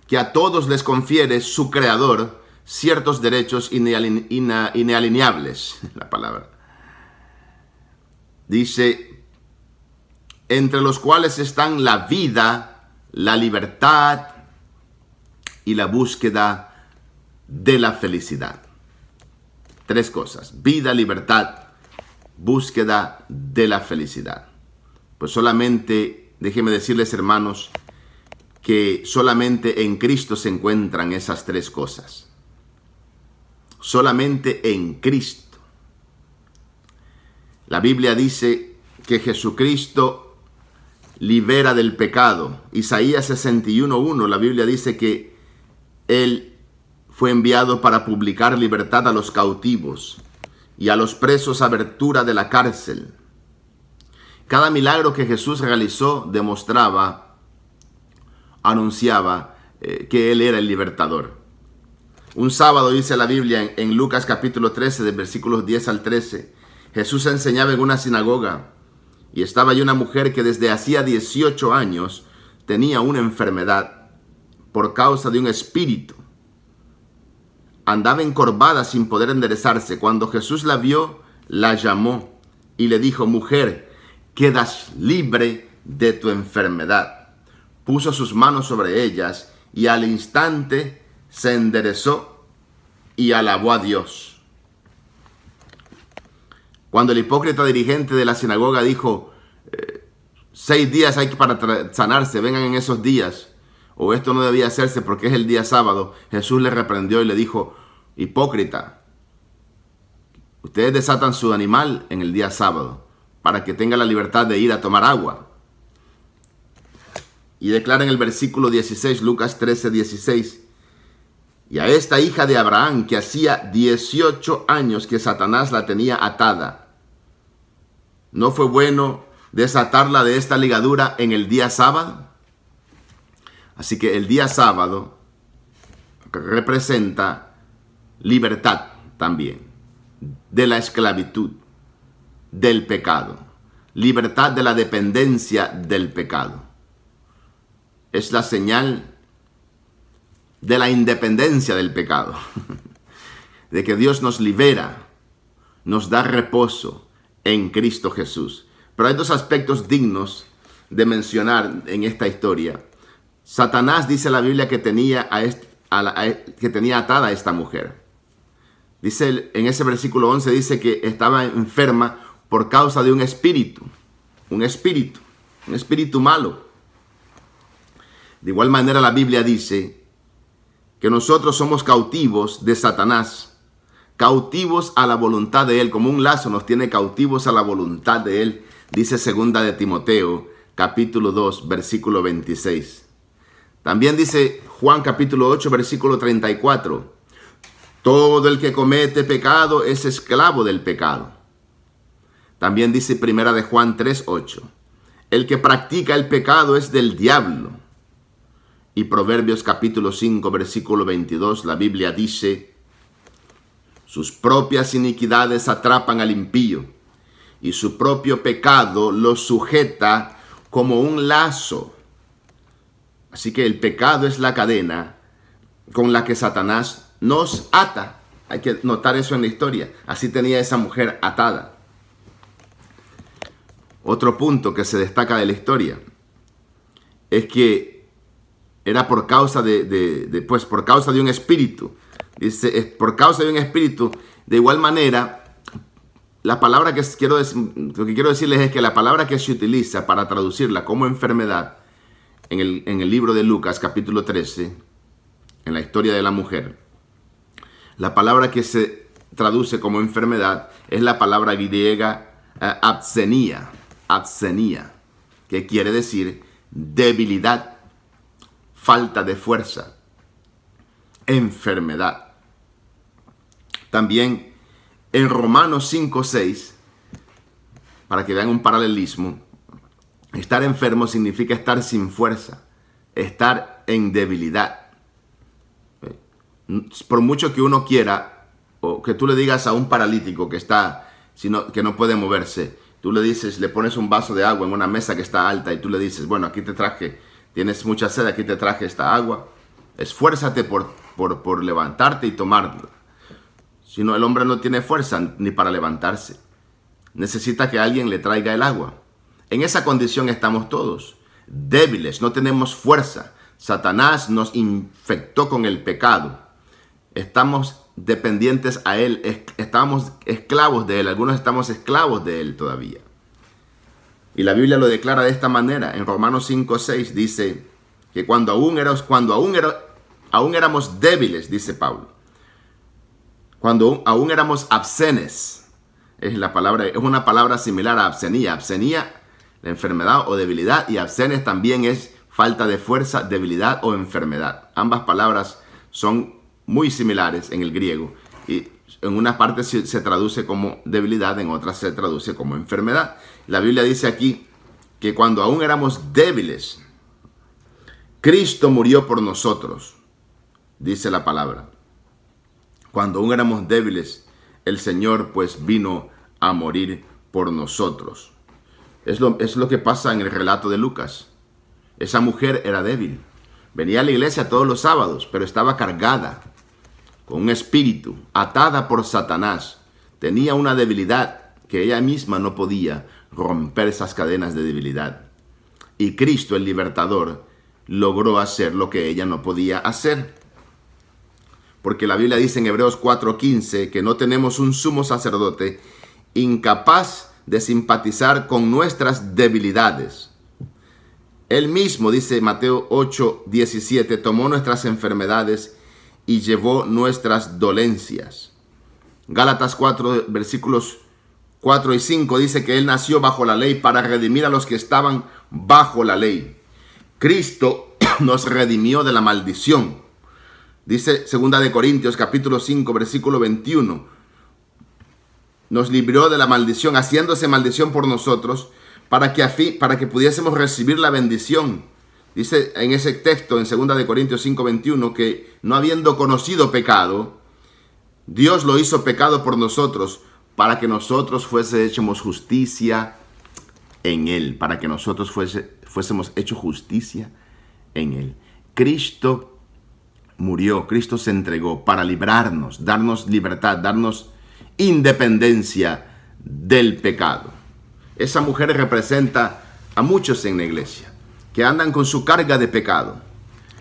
que a todos les confiere su creador ciertos derechos inalineables. La palabra dice, entre los cuales están la vida, la libertad y la búsqueda de la felicidad. 3 cosas: vida, libertad, búsqueda de la felicidad. Pues solamente, déjenme decirles, hermanos, que solamente en Cristo se encuentran esas 3 cosas. Solamente en Cristo. La Biblia dice que Jesucristo libera del pecado. Isaías 61:1, la Biblia dice que Él fue enviado para publicar libertad a los cautivos y a los presos abertura de la cárcel. Cada milagro que Jesús realizó demostraba, anunciaba que Él era el libertador. Un sábado, dice la Biblia en Lucas capítulo 13, de versículos 10 al 13, Jesús enseñaba en una sinagoga y estaba allí una mujer que desde hacía 18 años tenía una enfermedad por causa de un espíritu. Andaba encorvada sin poder enderezarse. Cuando Jesús la vio, la llamó y le dijo: mujer, quedas libre de tu enfermedad. Puso sus manos sobre ellas y al instante se enderezó y alabó a Dios. Cuando el hipócrita dirigente de la sinagoga dijo: 6 días hay para sanarse, vengan en esos días, o esto no debía hacerse porque es el día sábado, Jesús le reprendió y le dijo: hipócrita, ustedes desatan su animal en el día sábado para que tenga la libertad de ir a tomar agua. Y declara en el versículo 16, Lucas 13:16, y a esta hija de Abraham, que hacía 18 años que Satanás la tenía atada, ¿no fue bueno desatarla de esta ligadura en el día sábado? Así que el día sábado representa libertad también de la esclavitud, del pecado, libertad de la dependencia del pecado. Es la señal de la independencia del pecado, de que Dios nos libera, nos da reposo en Cristo Jesús. Pero hay 2 aspectos dignos de mencionar en esta historia. Satanás, dice la Biblia, que tenía atada a esta mujer. Dice en ese versículo 11, dice que estaba enferma por causa de un espíritu malo. De igual manera la Biblia dice que nosotros somos cautivos de Satanás, cautivos a la voluntad de él, como un lazo nos tiene cautivos a la voluntad de él, dice 2 de Timoteo, capítulo 2, versículo 26. También dice Juan capítulo 8, versículo 34, todo el que comete pecado es esclavo del pecado. También dice 1 de Juan 3, 8, el que practica el pecado es del diablo. Y Proverbios capítulo 5, versículo 22, la Biblia dice, sus propias iniquidades atrapan al impío, y su propio pecado lo sujeta como un lazo. Así que el pecado es la cadena con la que Satanás nos ata. Hay que notar eso en la historia. Así tenía esa mujer atada. Otro punto que se destaca de la historia es que era por causa por causa de un espíritu. Dice, por causa de un espíritu. De igual manera, la palabra lo que quiero decirles es que la palabra que se utiliza para traducirla como enfermedad en el libro de Lucas, capítulo 13, en la historia de la mujer, la palabra que se traduce como enfermedad es la palabra griega absenia, que quiere decir debilidad, falta de fuerza, enfermedad. También en Romanos 5:6, para que vean un paralelismo, estar enfermo significa estar sin fuerza, estar en debilidad. Por mucho que uno quiera, o que tú le digas a un paralítico que no puede moverse, tú le dices, le pones un vaso de agua en una mesa que está alta y tú le dices, bueno, aquí te traje, tienes mucha sed, aquí te traje esta agua, esfuérzate por levantarte y tomarlo. Si no, el hombre no tiene fuerza ni para levantarse. Necesita que alguien le traiga el agua. En esa condición estamos todos, débiles, no tenemos fuerza. Satanás nos infectó con el pecado. Estamos dependientes a él, estamos esclavos de él, algunos estamos esclavos de él todavía. Y la Biblia lo declara de esta manera. En Romanos 5:6 dice que cuando aún éramos débiles, dice Pablo, cuando aún éramos absenes, es una palabra similar a absenía. Absenía, la enfermedad o debilidad, y absenes también es falta de fuerza, debilidad o enfermedad. Ambas palabras son muy similares en el griego, y en una parte se traduce como debilidad, en otras se traduce como enfermedad. La Biblia dice aquí que cuando aún éramos débiles, Cristo murió por nosotros, dice la palabra. Cuando aún éramos débiles, el Señor pues vino a morir por nosotros. Es lo que pasa en el relato de Lucas. Esa mujer era débil. Venía a la iglesia todos los sábados, pero estaba cargada con un espíritu, atada por Satanás. Tenía una debilidad que ella misma no podía romper, esas cadenas de debilidad. Y Cristo, el libertador, logró hacer lo que ella no podía hacer. Porque la Biblia dice en Hebreos 4:15 que no tenemos un sumo sacerdote incapaz de simpatizar con nuestras debilidades. Él mismo, dice Mateo 8:17, tomó nuestras enfermedades y llevó nuestras dolencias. Gálatas 4, versículos 4 y 5 dice que Él nació bajo la ley para redimir a los que estaban bajo la ley. Cristo nos redimió de la maldición. Dice 2 de Corintios capítulo 5, versículo 21. Nos libró de la maldición, haciéndose maldición por nosotros, para que pudiésemos recibir la bendición. Dice en ese texto, en 2 de Corintios 5, 21, que no habiendo conocido pecado, Dios lo hizo pecado por nosotros, para que nosotros fuésemos justicia en Él. Para que nosotros fuésemos hechos justicia en Él. Cristo murió, Cristo se entregó para librarnos, darnos libertad, darnos independencia del pecado. Esa mujer representa a muchos en la iglesia que andan con su carga de pecado,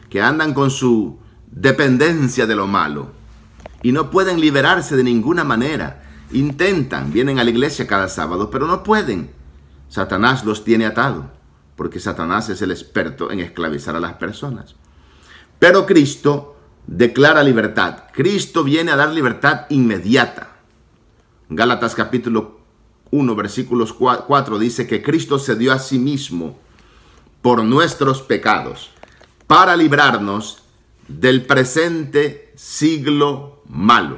que andan con su dependencia de lo malo y no pueden liberarse de ninguna manera. Intentan, vienen a la iglesia cada sábado, pero no pueden. Satanás los tiene atados, porque Satanás es el experto en esclavizar a las personas. Pero Cristo declara libertad. Cristo viene a dar libertad inmediata. Gálatas capítulo 1, versículos 4 dice que Cristo se dio a sí mismo por nuestros pecados, para librarnos del presente siglo malo,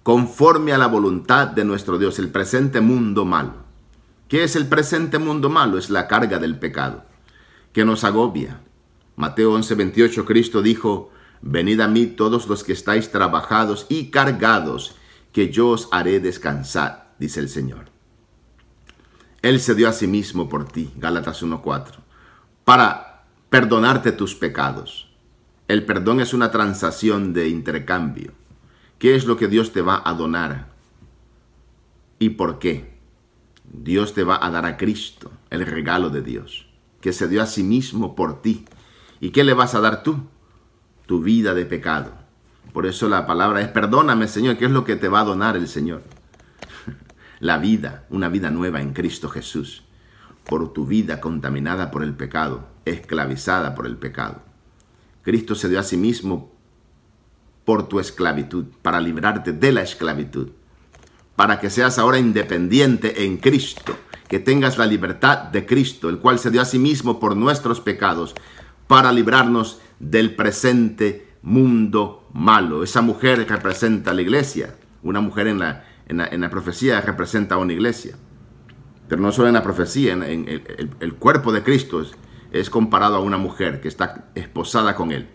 conforme a la voluntad de nuestro Dios, el presente mundo malo. ¿Qué es el presente mundo malo? Es la carga del pecado, que nos agobia. Mateo 11:28, Cristo dijo, venid a mí todos los que estáis trabajados y cargados, que yo os haré descansar, dice el Señor. Él se dio a sí mismo por ti, Gálatas 1:4. Para perdonarte tus pecados. El perdón es una transacción de intercambio. ¿Qué es lo que Dios te va a donar? ¿Y por qué? Dios te va a dar a Cristo. el regalo de Dios, que se dio a sí mismo por ti. ¿Y qué le vas a dar tú? Tu vida de pecado. Por eso la palabra es: perdóname, Señor. ¿Qué es lo que te va a donar el Señor? La vida, una vida nueva en Cristo Jesús. Por tu vida contaminada por el pecado, esclavizada por el pecado. Cristo se dio a sí mismo por tu esclavitud, para librarte de la esclavitud, para que seas ahora independiente en Cristo, que tengas la libertad de Cristo, el cual se dio a sí mismo por nuestros pecados, para librarnos del presente mundo malo. Esa mujer representa a la iglesia. Una mujer en la profecía representa a una iglesia. Pero no solo en la profecía, en el cuerpo de Cristo es comparado a una mujer que está esposada con Él.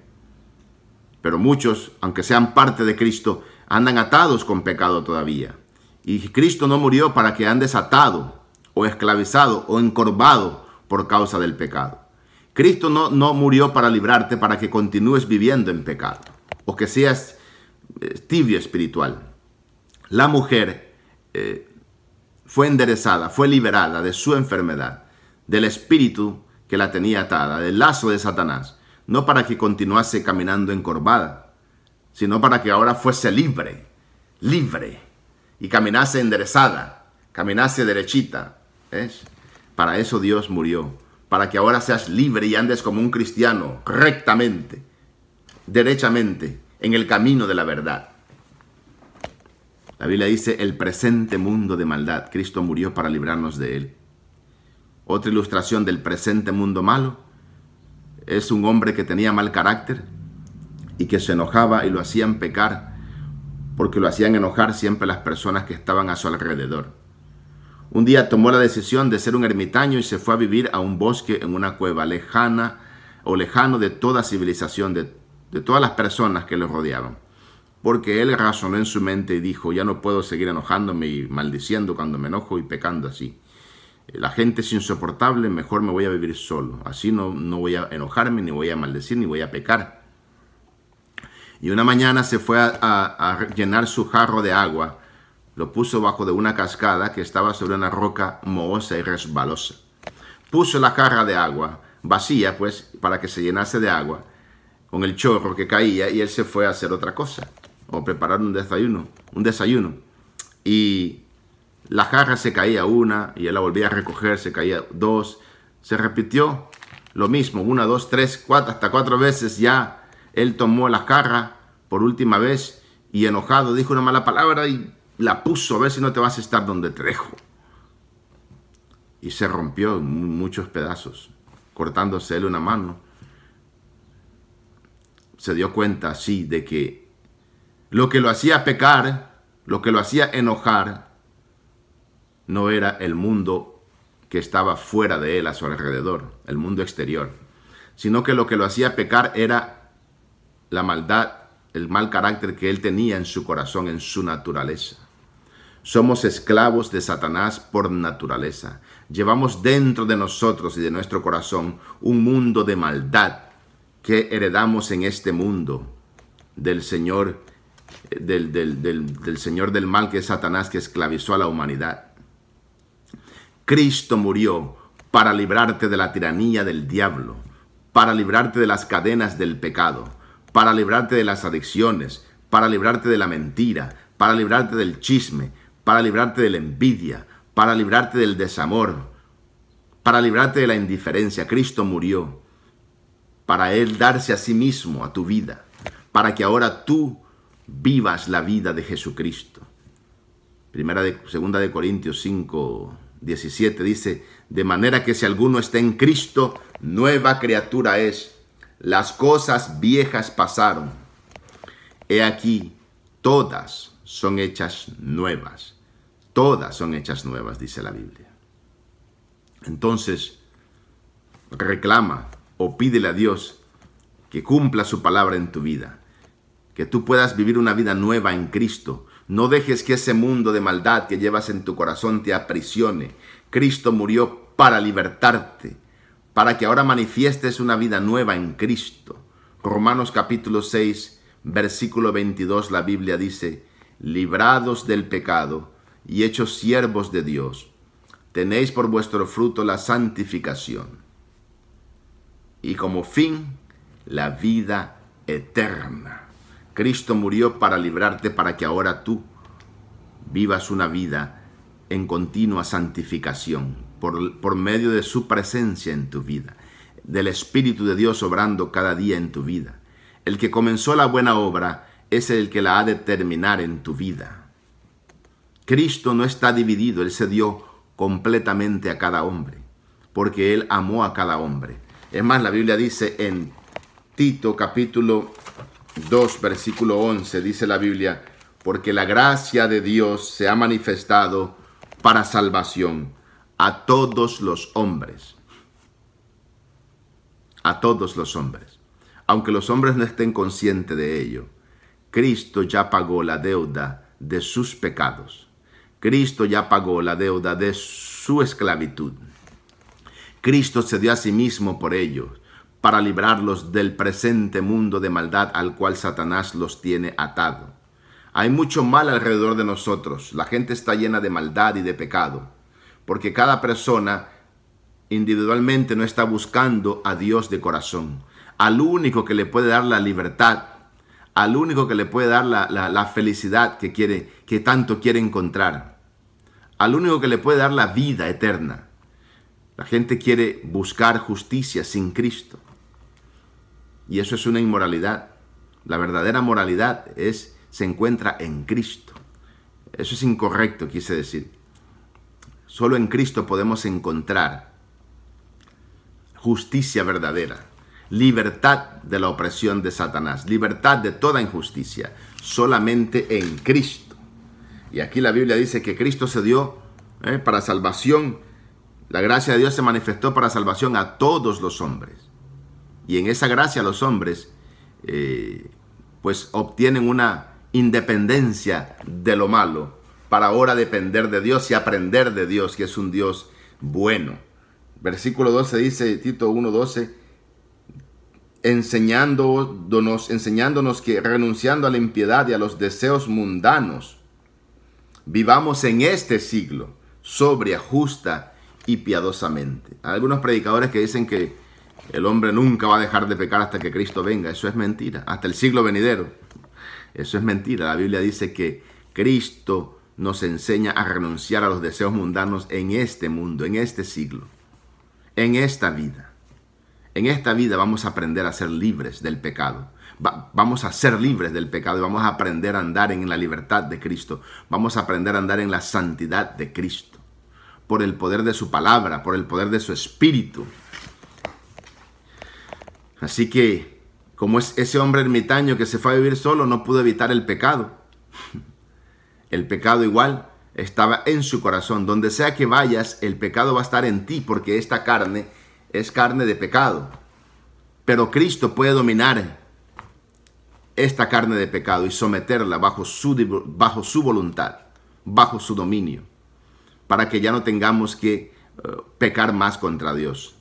Pero muchos, aunque sean parte de Cristo, andan atados con pecado todavía. Y Cristo no murió para que andes atado o esclavizado o encorvado por causa del pecado. Cristo no murió para librarte para que continúes viviendo en pecado o que seas tibio espiritual. La mujer fue enderezada, fue liberada de su enfermedad, del espíritu que la tenía atada, del lazo de Satanás, no para que continuase caminando encorvada, sino para que ahora fuese libre, y caminase enderezada, caminase derechita. ¿Ves? Para eso Dios murió, para que ahora seas libre y andes como un cristiano, rectamente, derechamente, en el camino de la verdad. La Biblia dice: el presente mundo de maldad, Cristo murió para librarnos de él. Otra ilustración del presente mundo malo es un hombre que tenía mal carácter y que se enojaba y lo hacían pecar porque lo hacían enojar siempre las personas que estaban a su alrededor. Un día tomó la decisión de ser un ermitaño y se fue a vivir a un bosque en una cueva lejano de toda civilización, de todas las personas que lo rodeaban. Porque él razonó en su mente y dijo: ya no puedo seguir enojándome y maldiciendo cuando me enojo y pecando así. La gente es insoportable, mejor me voy a vivir solo. Así no voy a enojarme, ni voy a maldecir, ni voy a pecar. Y una mañana se fue a llenar su jarro de agua. Lo puso bajo de una cascada que estaba sobre una roca mohosa y resbalosa. Puso la jarra de agua, vacía pues, para que se llenase de agua, con el chorro que caía, y él se fue a hacer otra cosa, o preparar un desayuno. Y la jarra se caía una, y él la volvía a recoger, se caía dos. Se repitió lo mismo, 1, 2, 3, 4, hasta 4 veces ya. Él tomó la jarra por última vez y enojado dijo una mala palabra y la puso: a ver si no te vas a estar donde te dejo. Y se rompió en muchos pedazos, cortándose él una mano. Se dio cuenta así de que lo que lo hacía pecar, lo que lo hacía enojar, no era el mundo que estaba fuera de él, a su alrededor, el mundo exterior, sino que lo que lo hacía pecar era la maldad, el mal carácter que él tenía en su corazón, en su naturaleza. Somos esclavos de Satanás por naturaleza. Llevamos dentro de nosotros y de nuestro corazón un mundo de maldad que heredamos en este mundo del Señor, del Señor del mal, que es Satanás, que esclavizó a la humanidad. Cristo murió para librarte de la tiranía del diablo, para librarte de las cadenas del pecado, para librarte de las adicciones, para librarte de la mentira, para librarte del chisme, para librarte de la envidia, para librarte del desamor, para librarte de la indiferencia. Cristo murió para Él darse a sí mismo a tu vida, para que ahora tú vivas la vida de Jesucristo. Segunda de Corintios 5, 17 dice: de manera que si alguno está en Cristo, nueva criatura es. Las cosas viejas pasaron. He aquí, todas son hechas nuevas. Todas son hechas nuevas, dice la Biblia. Entonces, reclama o pídele a Dios que cumpla su palabra en tu vida. Que tú puedas vivir una vida nueva en Cristo. No dejes que ese mundo de maldad que llevas en tu corazón te aprisione. Cristo murió para libertarte, para que ahora manifiestes una vida nueva en Cristo. Romanos capítulo 6, versículo 22, la Biblia dice: librados del pecado y hechos siervos de Dios, tenéis por vuestro fruto la santificación, y como fin, la vida eterna. Cristo murió para librarte, para que ahora tú vivas una vida en continua santificación, por medio de su presencia en tu vida, del Espíritu de Dios obrando cada día en tu vida. El que comenzó la buena obra es el que la ha de terminar en tu vida. Cristo no está dividido, Él se dio completamente a cada hombre, porque Él amó a cada hombre. Es más, la Biblia dice en Tito capítulo 2, versículo 11, dice la Biblia, porque la gracia de Dios se ha manifestado para salvación a todos los hombres. A todos los hombres. Aunque los hombres no estén conscientes de ello, Cristo ya pagó la deuda de sus pecados. Cristo ya pagó la deuda de su esclavitud. Cristo se dio a sí mismo por ellos, para librarlos del presente mundo de maldad al cual Satanás los tiene atado. Hay mucho mal alrededor de nosotros. La gente está llena de maldad y de pecado, porque cada persona individualmente no está buscando a Dios de corazón, al único que le puede dar la libertad, al único que le puede dar la felicidad que tanto quiere encontrar, al único que le puede dar la vida eterna. La gente quiere buscar justicia sin Cristo, y eso es una inmoralidad. La verdadera moralidad se encuentra en Cristo. Eso es incorrecto, quise decir. Solo en Cristo podemos encontrar justicia verdadera, libertad de la opresión de Satanás, libertad de toda injusticia, solamente en Cristo. Y aquí la Biblia dice que Cristo se dio para salvación. La gracia de Dios se manifestó para salvación a todos los hombres. Y en esa gracia los hombres pues obtienen una independencia de lo malo para ahora depender de Dios y aprender de Dios, que es un Dios bueno. Versículo 12 dice, Tito 1:12, enseñándonos que renunciando a la impiedad y a los deseos mundanos, vivamos en este siglo sobria, justa y piadosamente. Hay algunos predicadores que dicen que el hombre nunca va a dejar de pecar hasta que Cristo venga. Eso es mentira. Hasta el siglo venidero. Eso es mentira. La Biblia dice que Cristo nos enseña a renunciar a los deseos mundanos en este mundo, en este siglo, en esta vida. En esta vida vamos a aprender a ser libres del pecado. Vamos a ser libres del pecado y vamos a aprender a andar en la libertad de Cristo. Vamos a aprender a andar en la santidad de Cristo. Por el poder de su palabra, por el poder de su espíritu. Así que, como es ese hombre ermitaño que se fue a vivir solo, no pudo evitar el pecado. El pecado igual estaba en su corazón. Donde sea que vayas, el pecado va a estar en ti, porque esta carne es carne de pecado. Pero Cristo puede dominar esta carne de pecado y someterla bajo su voluntad, bajo su dominio, para que ya no tengamos que pecar más contra Dios.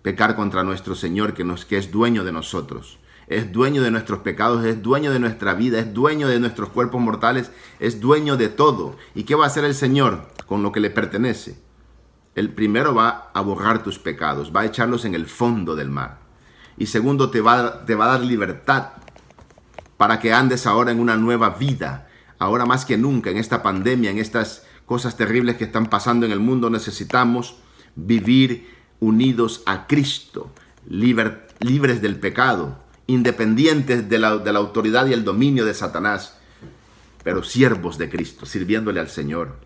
Pecar contra nuestro Señor, que es dueño de nosotros, es dueño de nuestros pecados, es dueño de nuestra vida, es dueño de nuestros cuerpos mortales, es dueño de todo. ¿Y qué va a hacer el Señor con lo que le pertenece? El primero va a borrar tus pecados, va a echarlos en el fondo del mar. Y segundo, te va a dar libertad para que andes ahora en una nueva vida. Ahora más que nunca, en esta pandemia, en estas cosas terribles que están pasando en el mundo, necesitamos vivir unidos a Cristo, libres del pecado, independientes de la autoridad y el dominio de Satanás, pero siervos de Cristo, sirviéndole al Señor.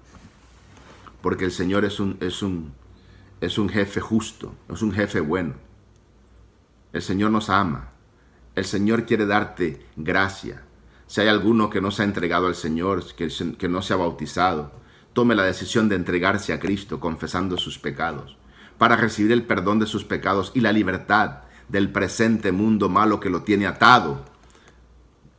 Porque el Señor es un jefe justo, es un jefe bueno. El Señor nos ama. El Señor quiere darte gracia. Si hay alguno que no se ha entregado al Señor, que no se ha bautizado, tome la decisión de entregarse a Cristo confesando sus pecados, para recibir el perdón de sus pecados y la libertad del presente mundo malo que lo tiene atado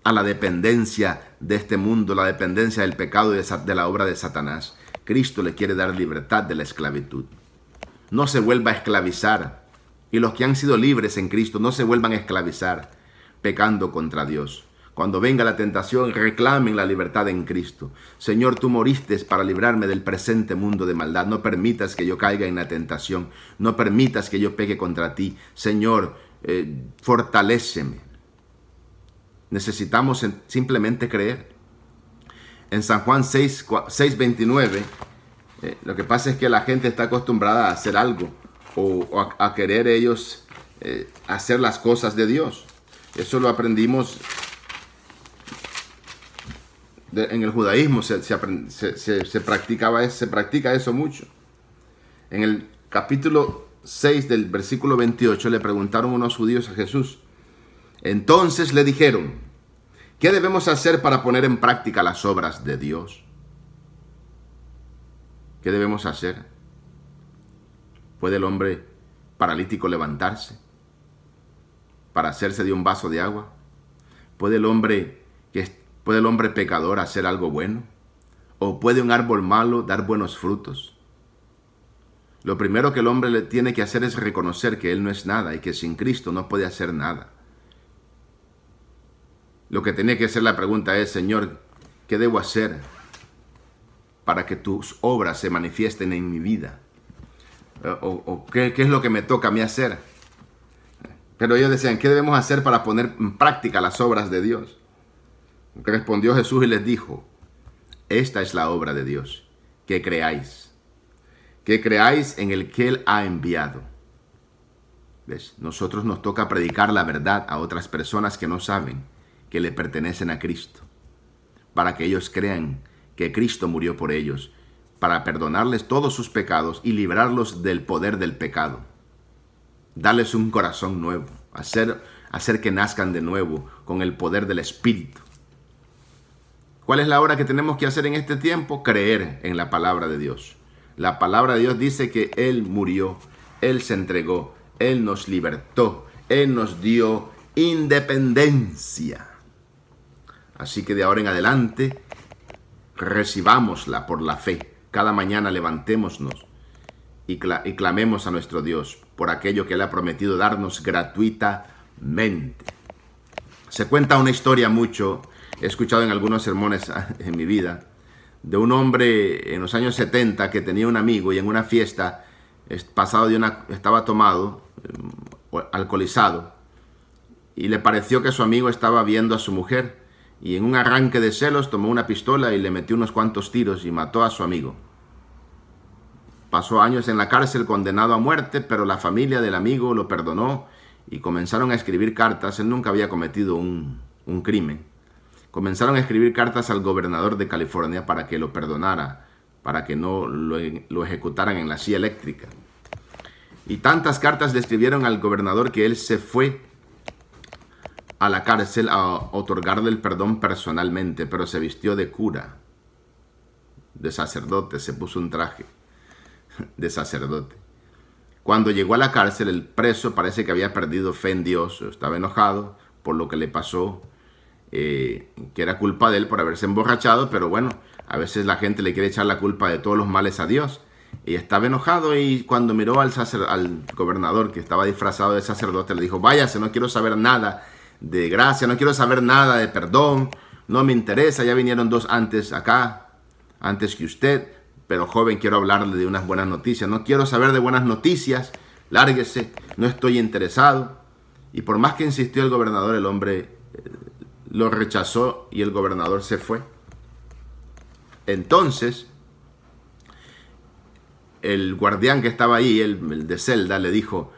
a la dependencia de este mundo, la dependencia del pecado y de la obra de Satanás. Cristo le quiere dar libertad de la esclavitud. No se vuelva a esclavizar, y los que han sido libres en Cristo no se vuelvan a esclavizar pecando contra Dios, Cuando venga la tentación, reclamen la libertad en Cristo. Señor, tú moriste para librarme del presente mundo de maldad. No permitas que yo caiga en la tentación. No permitas que yo peque contra ti. Señor, fortaléceme. Necesitamos simplemente creer. En San Juan 6:29, lo que pasa es que la gente está acostumbrada a hacer algo o a querer ellos hacer las cosas de Dios. Eso lo aprendimos en el judaísmo, se practica eso mucho. En el capítulo 6 del versículo 28 le preguntaron unos judíos a Jesús. Entonces le dijeron, ¿qué debemos hacer para poner en práctica las obras de Dios? ¿Qué debemos hacer? ¿Puede el hombre paralítico levantarse para hacerse de un vaso de agua? ¿Puede el hombre pecador hacer algo bueno? ¿O puede un árbol malo dar buenos frutos? Lo primero que el hombre le tiene que hacer es reconocer que él no es nada y que sin Cristo no puede hacer nada. Lo que tiene que hacer la pregunta es, Señor, ¿qué debo hacer para que tus obras se manifiesten en mi vida? ¿Qué es lo que me toca a mí hacer? Pero ellos decían, ¿qué debemos hacer para poner en práctica las obras de Dios? Respondió Jesús y les dijo, esta es la obra de Dios, que creáis en el que Él ha enviado. ¿Ves? Nosotros nos toca predicar la verdad a otras personas que no saben que le pertenecen a Cristo, para que ellos crean que Cristo murió por ellos, para perdonarles todos sus pecados y librarlos del poder del pecado, darles un corazón nuevo, hacer que nazcan de nuevo con el poder del Espíritu. ¿Cuál es la obra que tenemos que hacer en este tiempo? Creer en la palabra de Dios. La palabra de Dios dice que Él murió, Él se entregó, Él nos libertó, Él nos dio independencia. Así que de ahora en adelante, recibámosla por la fe. Cada mañana levantémonos y clamemos a nuestro Dios por aquello que Él ha prometido darnos gratuitamente. Se cuenta una historia mucho, he escuchado en algunos sermones en mi vida, de un hombre en los años 70 que tenía un amigo y en una fiesta estaba tomado, alcoholizado, y le pareció que su amigo estaba viendo a su mujer. Y en un arranque de celos tomó una pistola y le metió unos cuantos tiros y mató a su amigo. Pasó años en la cárcel condenado a muerte, pero la familia del amigo lo perdonó y comenzaron a escribir cartas. Él nunca había cometido un crimen. Comenzaron a escribir cartas al gobernador de California para que lo perdonara, para que no lo ejecutaran en la silla eléctrica. Y tantas cartas le escribieron al gobernador que él se fue a la cárcel a otorgarle el perdón personalmente, pero se vistió de cura, de sacerdote, se puso un traje de sacerdote. Cuando llegó a la cárcel, el preso parece que había perdido fe en Dios, estaba enojado por lo que le pasó, que era culpa de él por haberse emborrachado, pero bueno, a veces la gente le quiere echar la culpa de todos los males a Dios. Y estaba enojado y cuando miró al gobernador que estaba disfrazado de sacerdote, le dijo, váyase, no quiero saber nada de gracia, no quiero saber nada de perdón, no me interesa, ya vinieron dos antes que usted, pero joven, quiero hablarle de unas buenas noticias, no quiero saber de buenas noticias, lárguese, no estoy interesado. Y por más que insistió el gobernador, el hombre lo rechazó y el gobernador se fue. Entonces, el guardián que estaba ahí, el de celda, le dijo,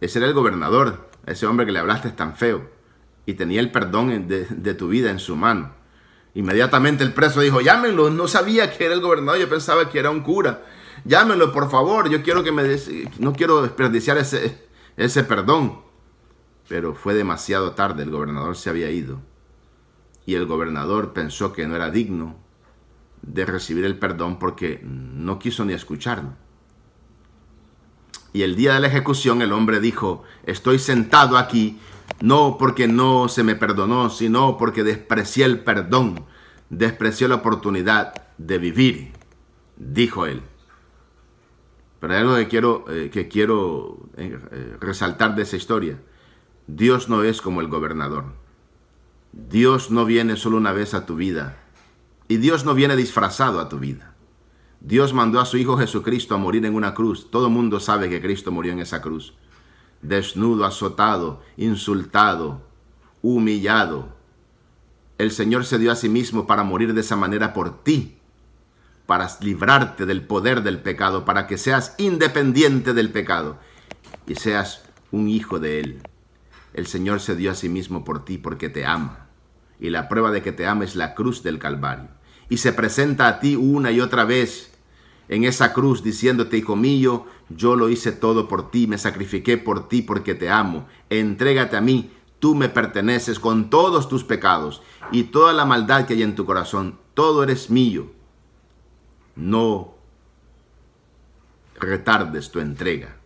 ese era el gobernador, ese hombre que le hablaste es tan feo y tenía el perdón de tu vida en su mano. Inmediatamente el preso dijo, llámenlo, no sabía que era el gobernador, yo pensaba que era un cura. Llámenlo, por favor, yo quiero no quiero desperdiciar ese perdón. Pero fue demasiado tarde, el gobernador se había ido. Y el gobernador pensó que no era digno de recibir el perdón porque no quiso ni escucharlo. Y el día de la ejecución el hombre dijo, estoy sentado aquí no porque no se me perdonó, sino porque desprecié el perdón, desprecié la oportunidad de vivir, dijo él. Pero hay algo que quiero resaltar de esa historia. Dios no es como el gobernador. Dios no viene solo una vez a tu vida. Y Dios no viene disfrazado a tu vida. Dios mandó a su Hijo Jesucristo a morir en una cruz. Todo el mundo sabe que Cristo murió en esa cruz. Desnudo, azotado, insultado, humillado. El Señor se dio a sí mismo para morir de esa manera por ti, para librarte del poder del pecado, para que seas independiente del pecado y seas un hijo de Él. El Señor se dio a sí mismo por ti porque te ama. Y la prueba de que te ama es la cruz del Calvario. Y se presenta a ti una y otra vez en esa cruz diciéndote: hijo mío, yo lo hice todo por ti, me sacrifiqué por ti porque te amo. Entrégate a mí, tú me perteneces con todos tus pecados y toda la maldad que hay en tu corazón. Todo eres mío. No retardes tu entrega.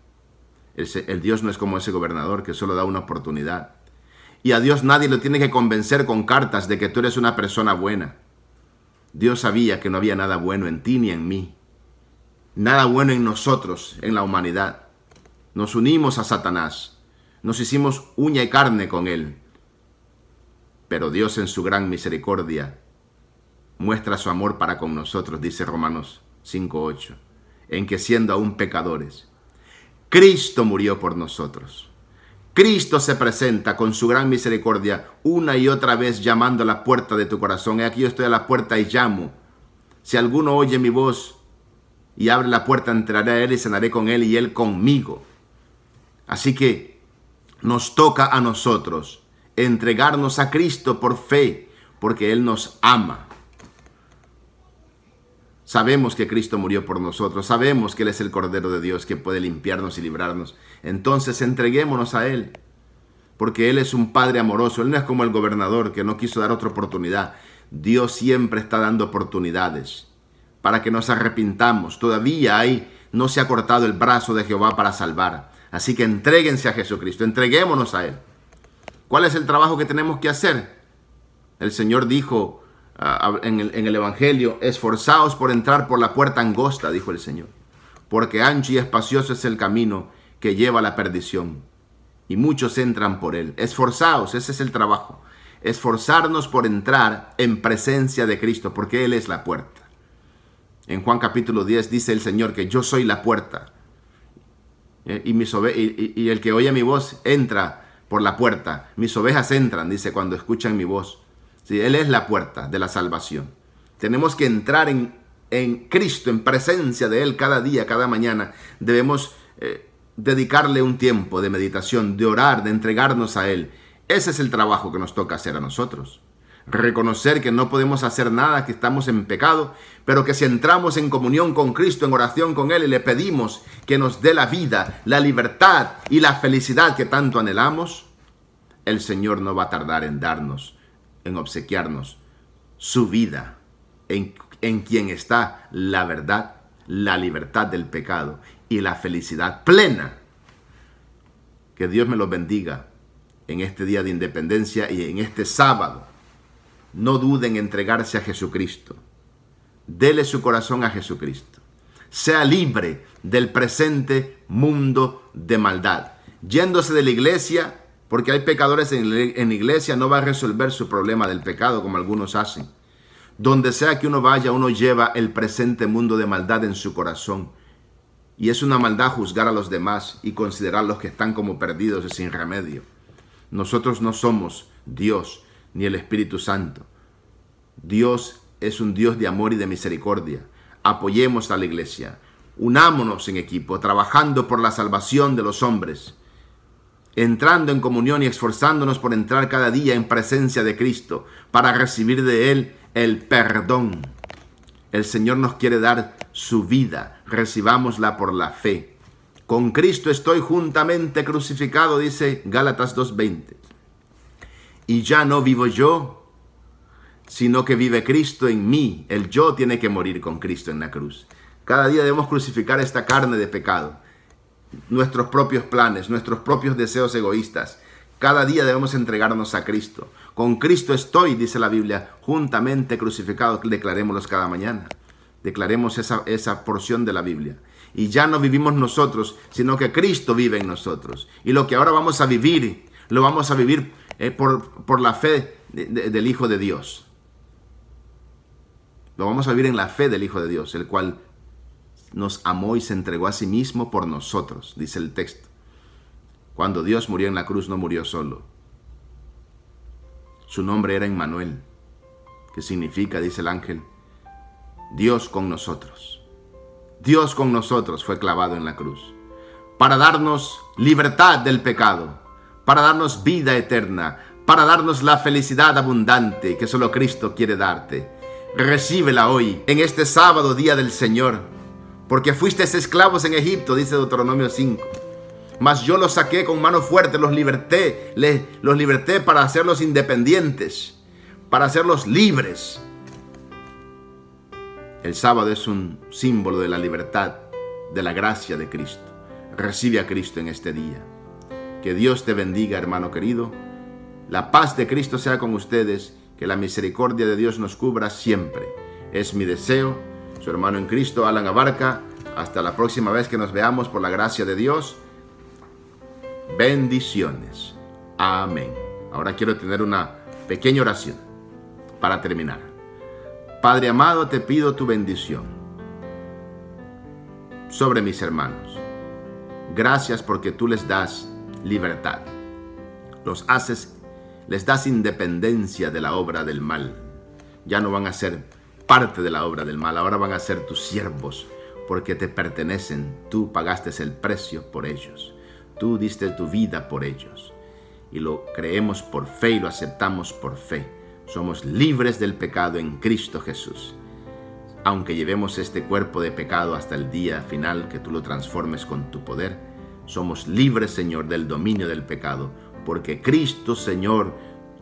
El Dios no es como ese gobernador que solo da una oportunidad. Y a Dios nadie lo tiene que convencer con cartas de que tú eres una persona buena. Dios sabía que no había nada bueno en ti ni en mí. Nada bueno en nosotros, en la humanidad. Nos unimos a Satanás. Nos hicimos uña y carne con él. Pero Dios en su gran misericordia muestra su amor para con nosotros, dice Romanos 5:8, en que siendo aún pecadores, Cristo murió por nosotros. Cristo se presenta con su gran misericordia una y otra vez llamando a la puerta de tu corazón. He aquí yo estoy a la puerta y llamo. Si alguno oye mi voz y abre la puerta, entraré a él y cenaré con él y él conmigo. Así que nos toca a nosotros entregarnos a Cristo por fe, porque Él nos ama. Sabemos que Cristo murió por nosotros, sabemos que Él es el Cordero de Dios que puede limpiarnos y librarnos. Entonces entreguémonos a Él, porque Él es un Padre amoroso. Él no es como el gobernador que no quiso dar otra oportunidad. Dios siempre está dando oportunidades para que nos arrepintamos. Todavía no se ha cortado el brazo de Jehová para salvar. Así que entréguense a Jesucristo, entreguémonos a Él. ¿Cuál es el trabajo que tenemos que hacer? El Señor dijo en el Evangelio: esforzaos por entrar por la puerta angosta, dijo el Señor, porque ancho y espacioso es el camino que lleva a la perdición, y muchos entran por él. Esforzaos, ese es el trabajo. Esforzarnos por entrar en presencia de Cristo, porque Él es la puerta. En Juan capítulo 10 dice el Señor que yo soy la puerta. Y el que oye mi voz entra por la puerta. Mis ovejas entran, dice, cuando escuchan mi voz. Sí, Él es la puerta de la salvación. Tenemos que entrar en Cristo, en presencia de Él cada día, cada mañana. Debemos dedicarle un tiempo de meditación, de orar, de entregarnos a Él. Ese es el trabajo que nos toca hacer a nosotros. Reconocer que no podemos hacer nada, que estamos en pecado, pero que si entramos en comunión con Cristo, en oración con Él, y le pedimos que nos dé la vida, la libertad y la felicidad que tanto anhelamos, el Señor no va a tardar en darnos, en obsequiarnos su vida, en quien está la verdad, la libertad del pecado y la felicidad plena. Que Dios me los bendiga en este día de independencia y en este sábado. No duden en entregarse a Jesucristo. Dele su corazón a Jesucristo. Sea libre del presente mundo de maldad. Yéndose de la iglesia, porque hay pecadores en la iglesia, no va a resolver su problema del pecado como algunos hacen. Donde sea que uno vaya, uno lleva el presente mundo de maldad en su corazón. Y es una maldad juzgar a los demás y considerarlos que están como perdidos y sin remedio. Nosotros no somos Dios ni el Espíritu Santo. Dios es un Dios de amor y de misericordia. Apoyemos a la iglesia. Unámonos en equipo, trabajando por la salvación de los hombres. Entrando en comunión y esforzándonos por entrar cada día en presencia de Cristo para recibir de Él el perdón. El Señor nos quiere dar su vida. Recibámosla por la fe. Con Cristo estoy juntamente crucificado, dice Gálatas 2:20. Y ya no vivo yo, sino que vive Cristo en mí. El yo tiene que morir con Cristo en la cruz. Cada día debemos crucificar esta carne de pecado. Nuestros propios planes, nuestros propios deseos egoístas. Cada día debemos entregarnos a Cristo. Con Cristo estoy, dice la Biblia, juntamente crucificado. Declarémoslos cada mañana. Declaremos esa porción de la Biblia. Y ya no vivimos nosotros, sino que Cristo vive en nosotros. Y lo que ahora vamos a vivir, lo vamos a vivir por la fe del Hijo de Dios. Lo vamos a vivir en la fe del Hijo de Dios, el cual nos amó y se entregó a sí mismo por nosotros, dice el texto. Cuando Dios murió en la cruz, no murió solo. Su nombre era Emmanuel, que significa, dice el ángel, Dios con nosotros. Dios con nosotros fue clavado en la cruz, para darnos libertad del pecado, para darnos vida eterna, para darnos la felicidad abundante que solo Cristo quiere darte. Recíbela hoy, en este sábado, día del Señor, porque fuisteis esclavos en Egipto, dice Deuteronomio 5. Mas yo los saqué con mano fuerte, los liberté para hacerlos independientes, para hacerlos libres. El sábado es un símbolo de la libertad, de la gracia de Cristo. Recibe a Cristo en este día. Que Dios te bendiga, hermano querido. La paz de Cristo sea con ustedes. Que la misericordia de Dios nos cubra siempre. Es mi deseo. Su hermano en Cristo, Alan Abarca. Hasta la próxima vez que nos veamos, por la gracia de Dios. Bendiciones. Amén. Ahora quiero tener una pequeña oración para terminar. Padre amado, te pido tu bendición sobre mis hermanos. Gracias porque tú les das libertad. Les das independencia de la obra del mal. Ya no van a ser parte de la obra del mal, ahora van a ser tus siervos, porque te pertenecen. Tú pagaste el precio por ellos. Tú diste tu vida por ellos. Y lo creemos por fe y lo aceptamos por fe. Somos libres del pecado en Cristo Jesús. Aunque llevemos este cuerpo de pecado hasta el día final, que tú lo transformes con tu poder, somos libres, Señor, del dominio del pecado, porque Cristo, Señor,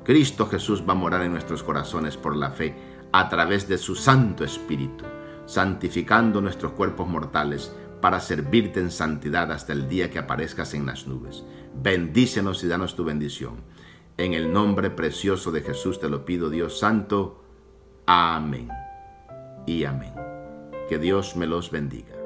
Cristo Jesús va a morar en nuestros corazones por la fe, a través de su Santo Espíritu, santificando nuestros cuerpos mortales para servirte en santidad hasta el día que aparezcas en las nubes. Bendícenos y danos tu bendición. En el nombre precioso de Jesús te lo pido, Dios Santo. Amén y amén. Que Dios me los bendiga.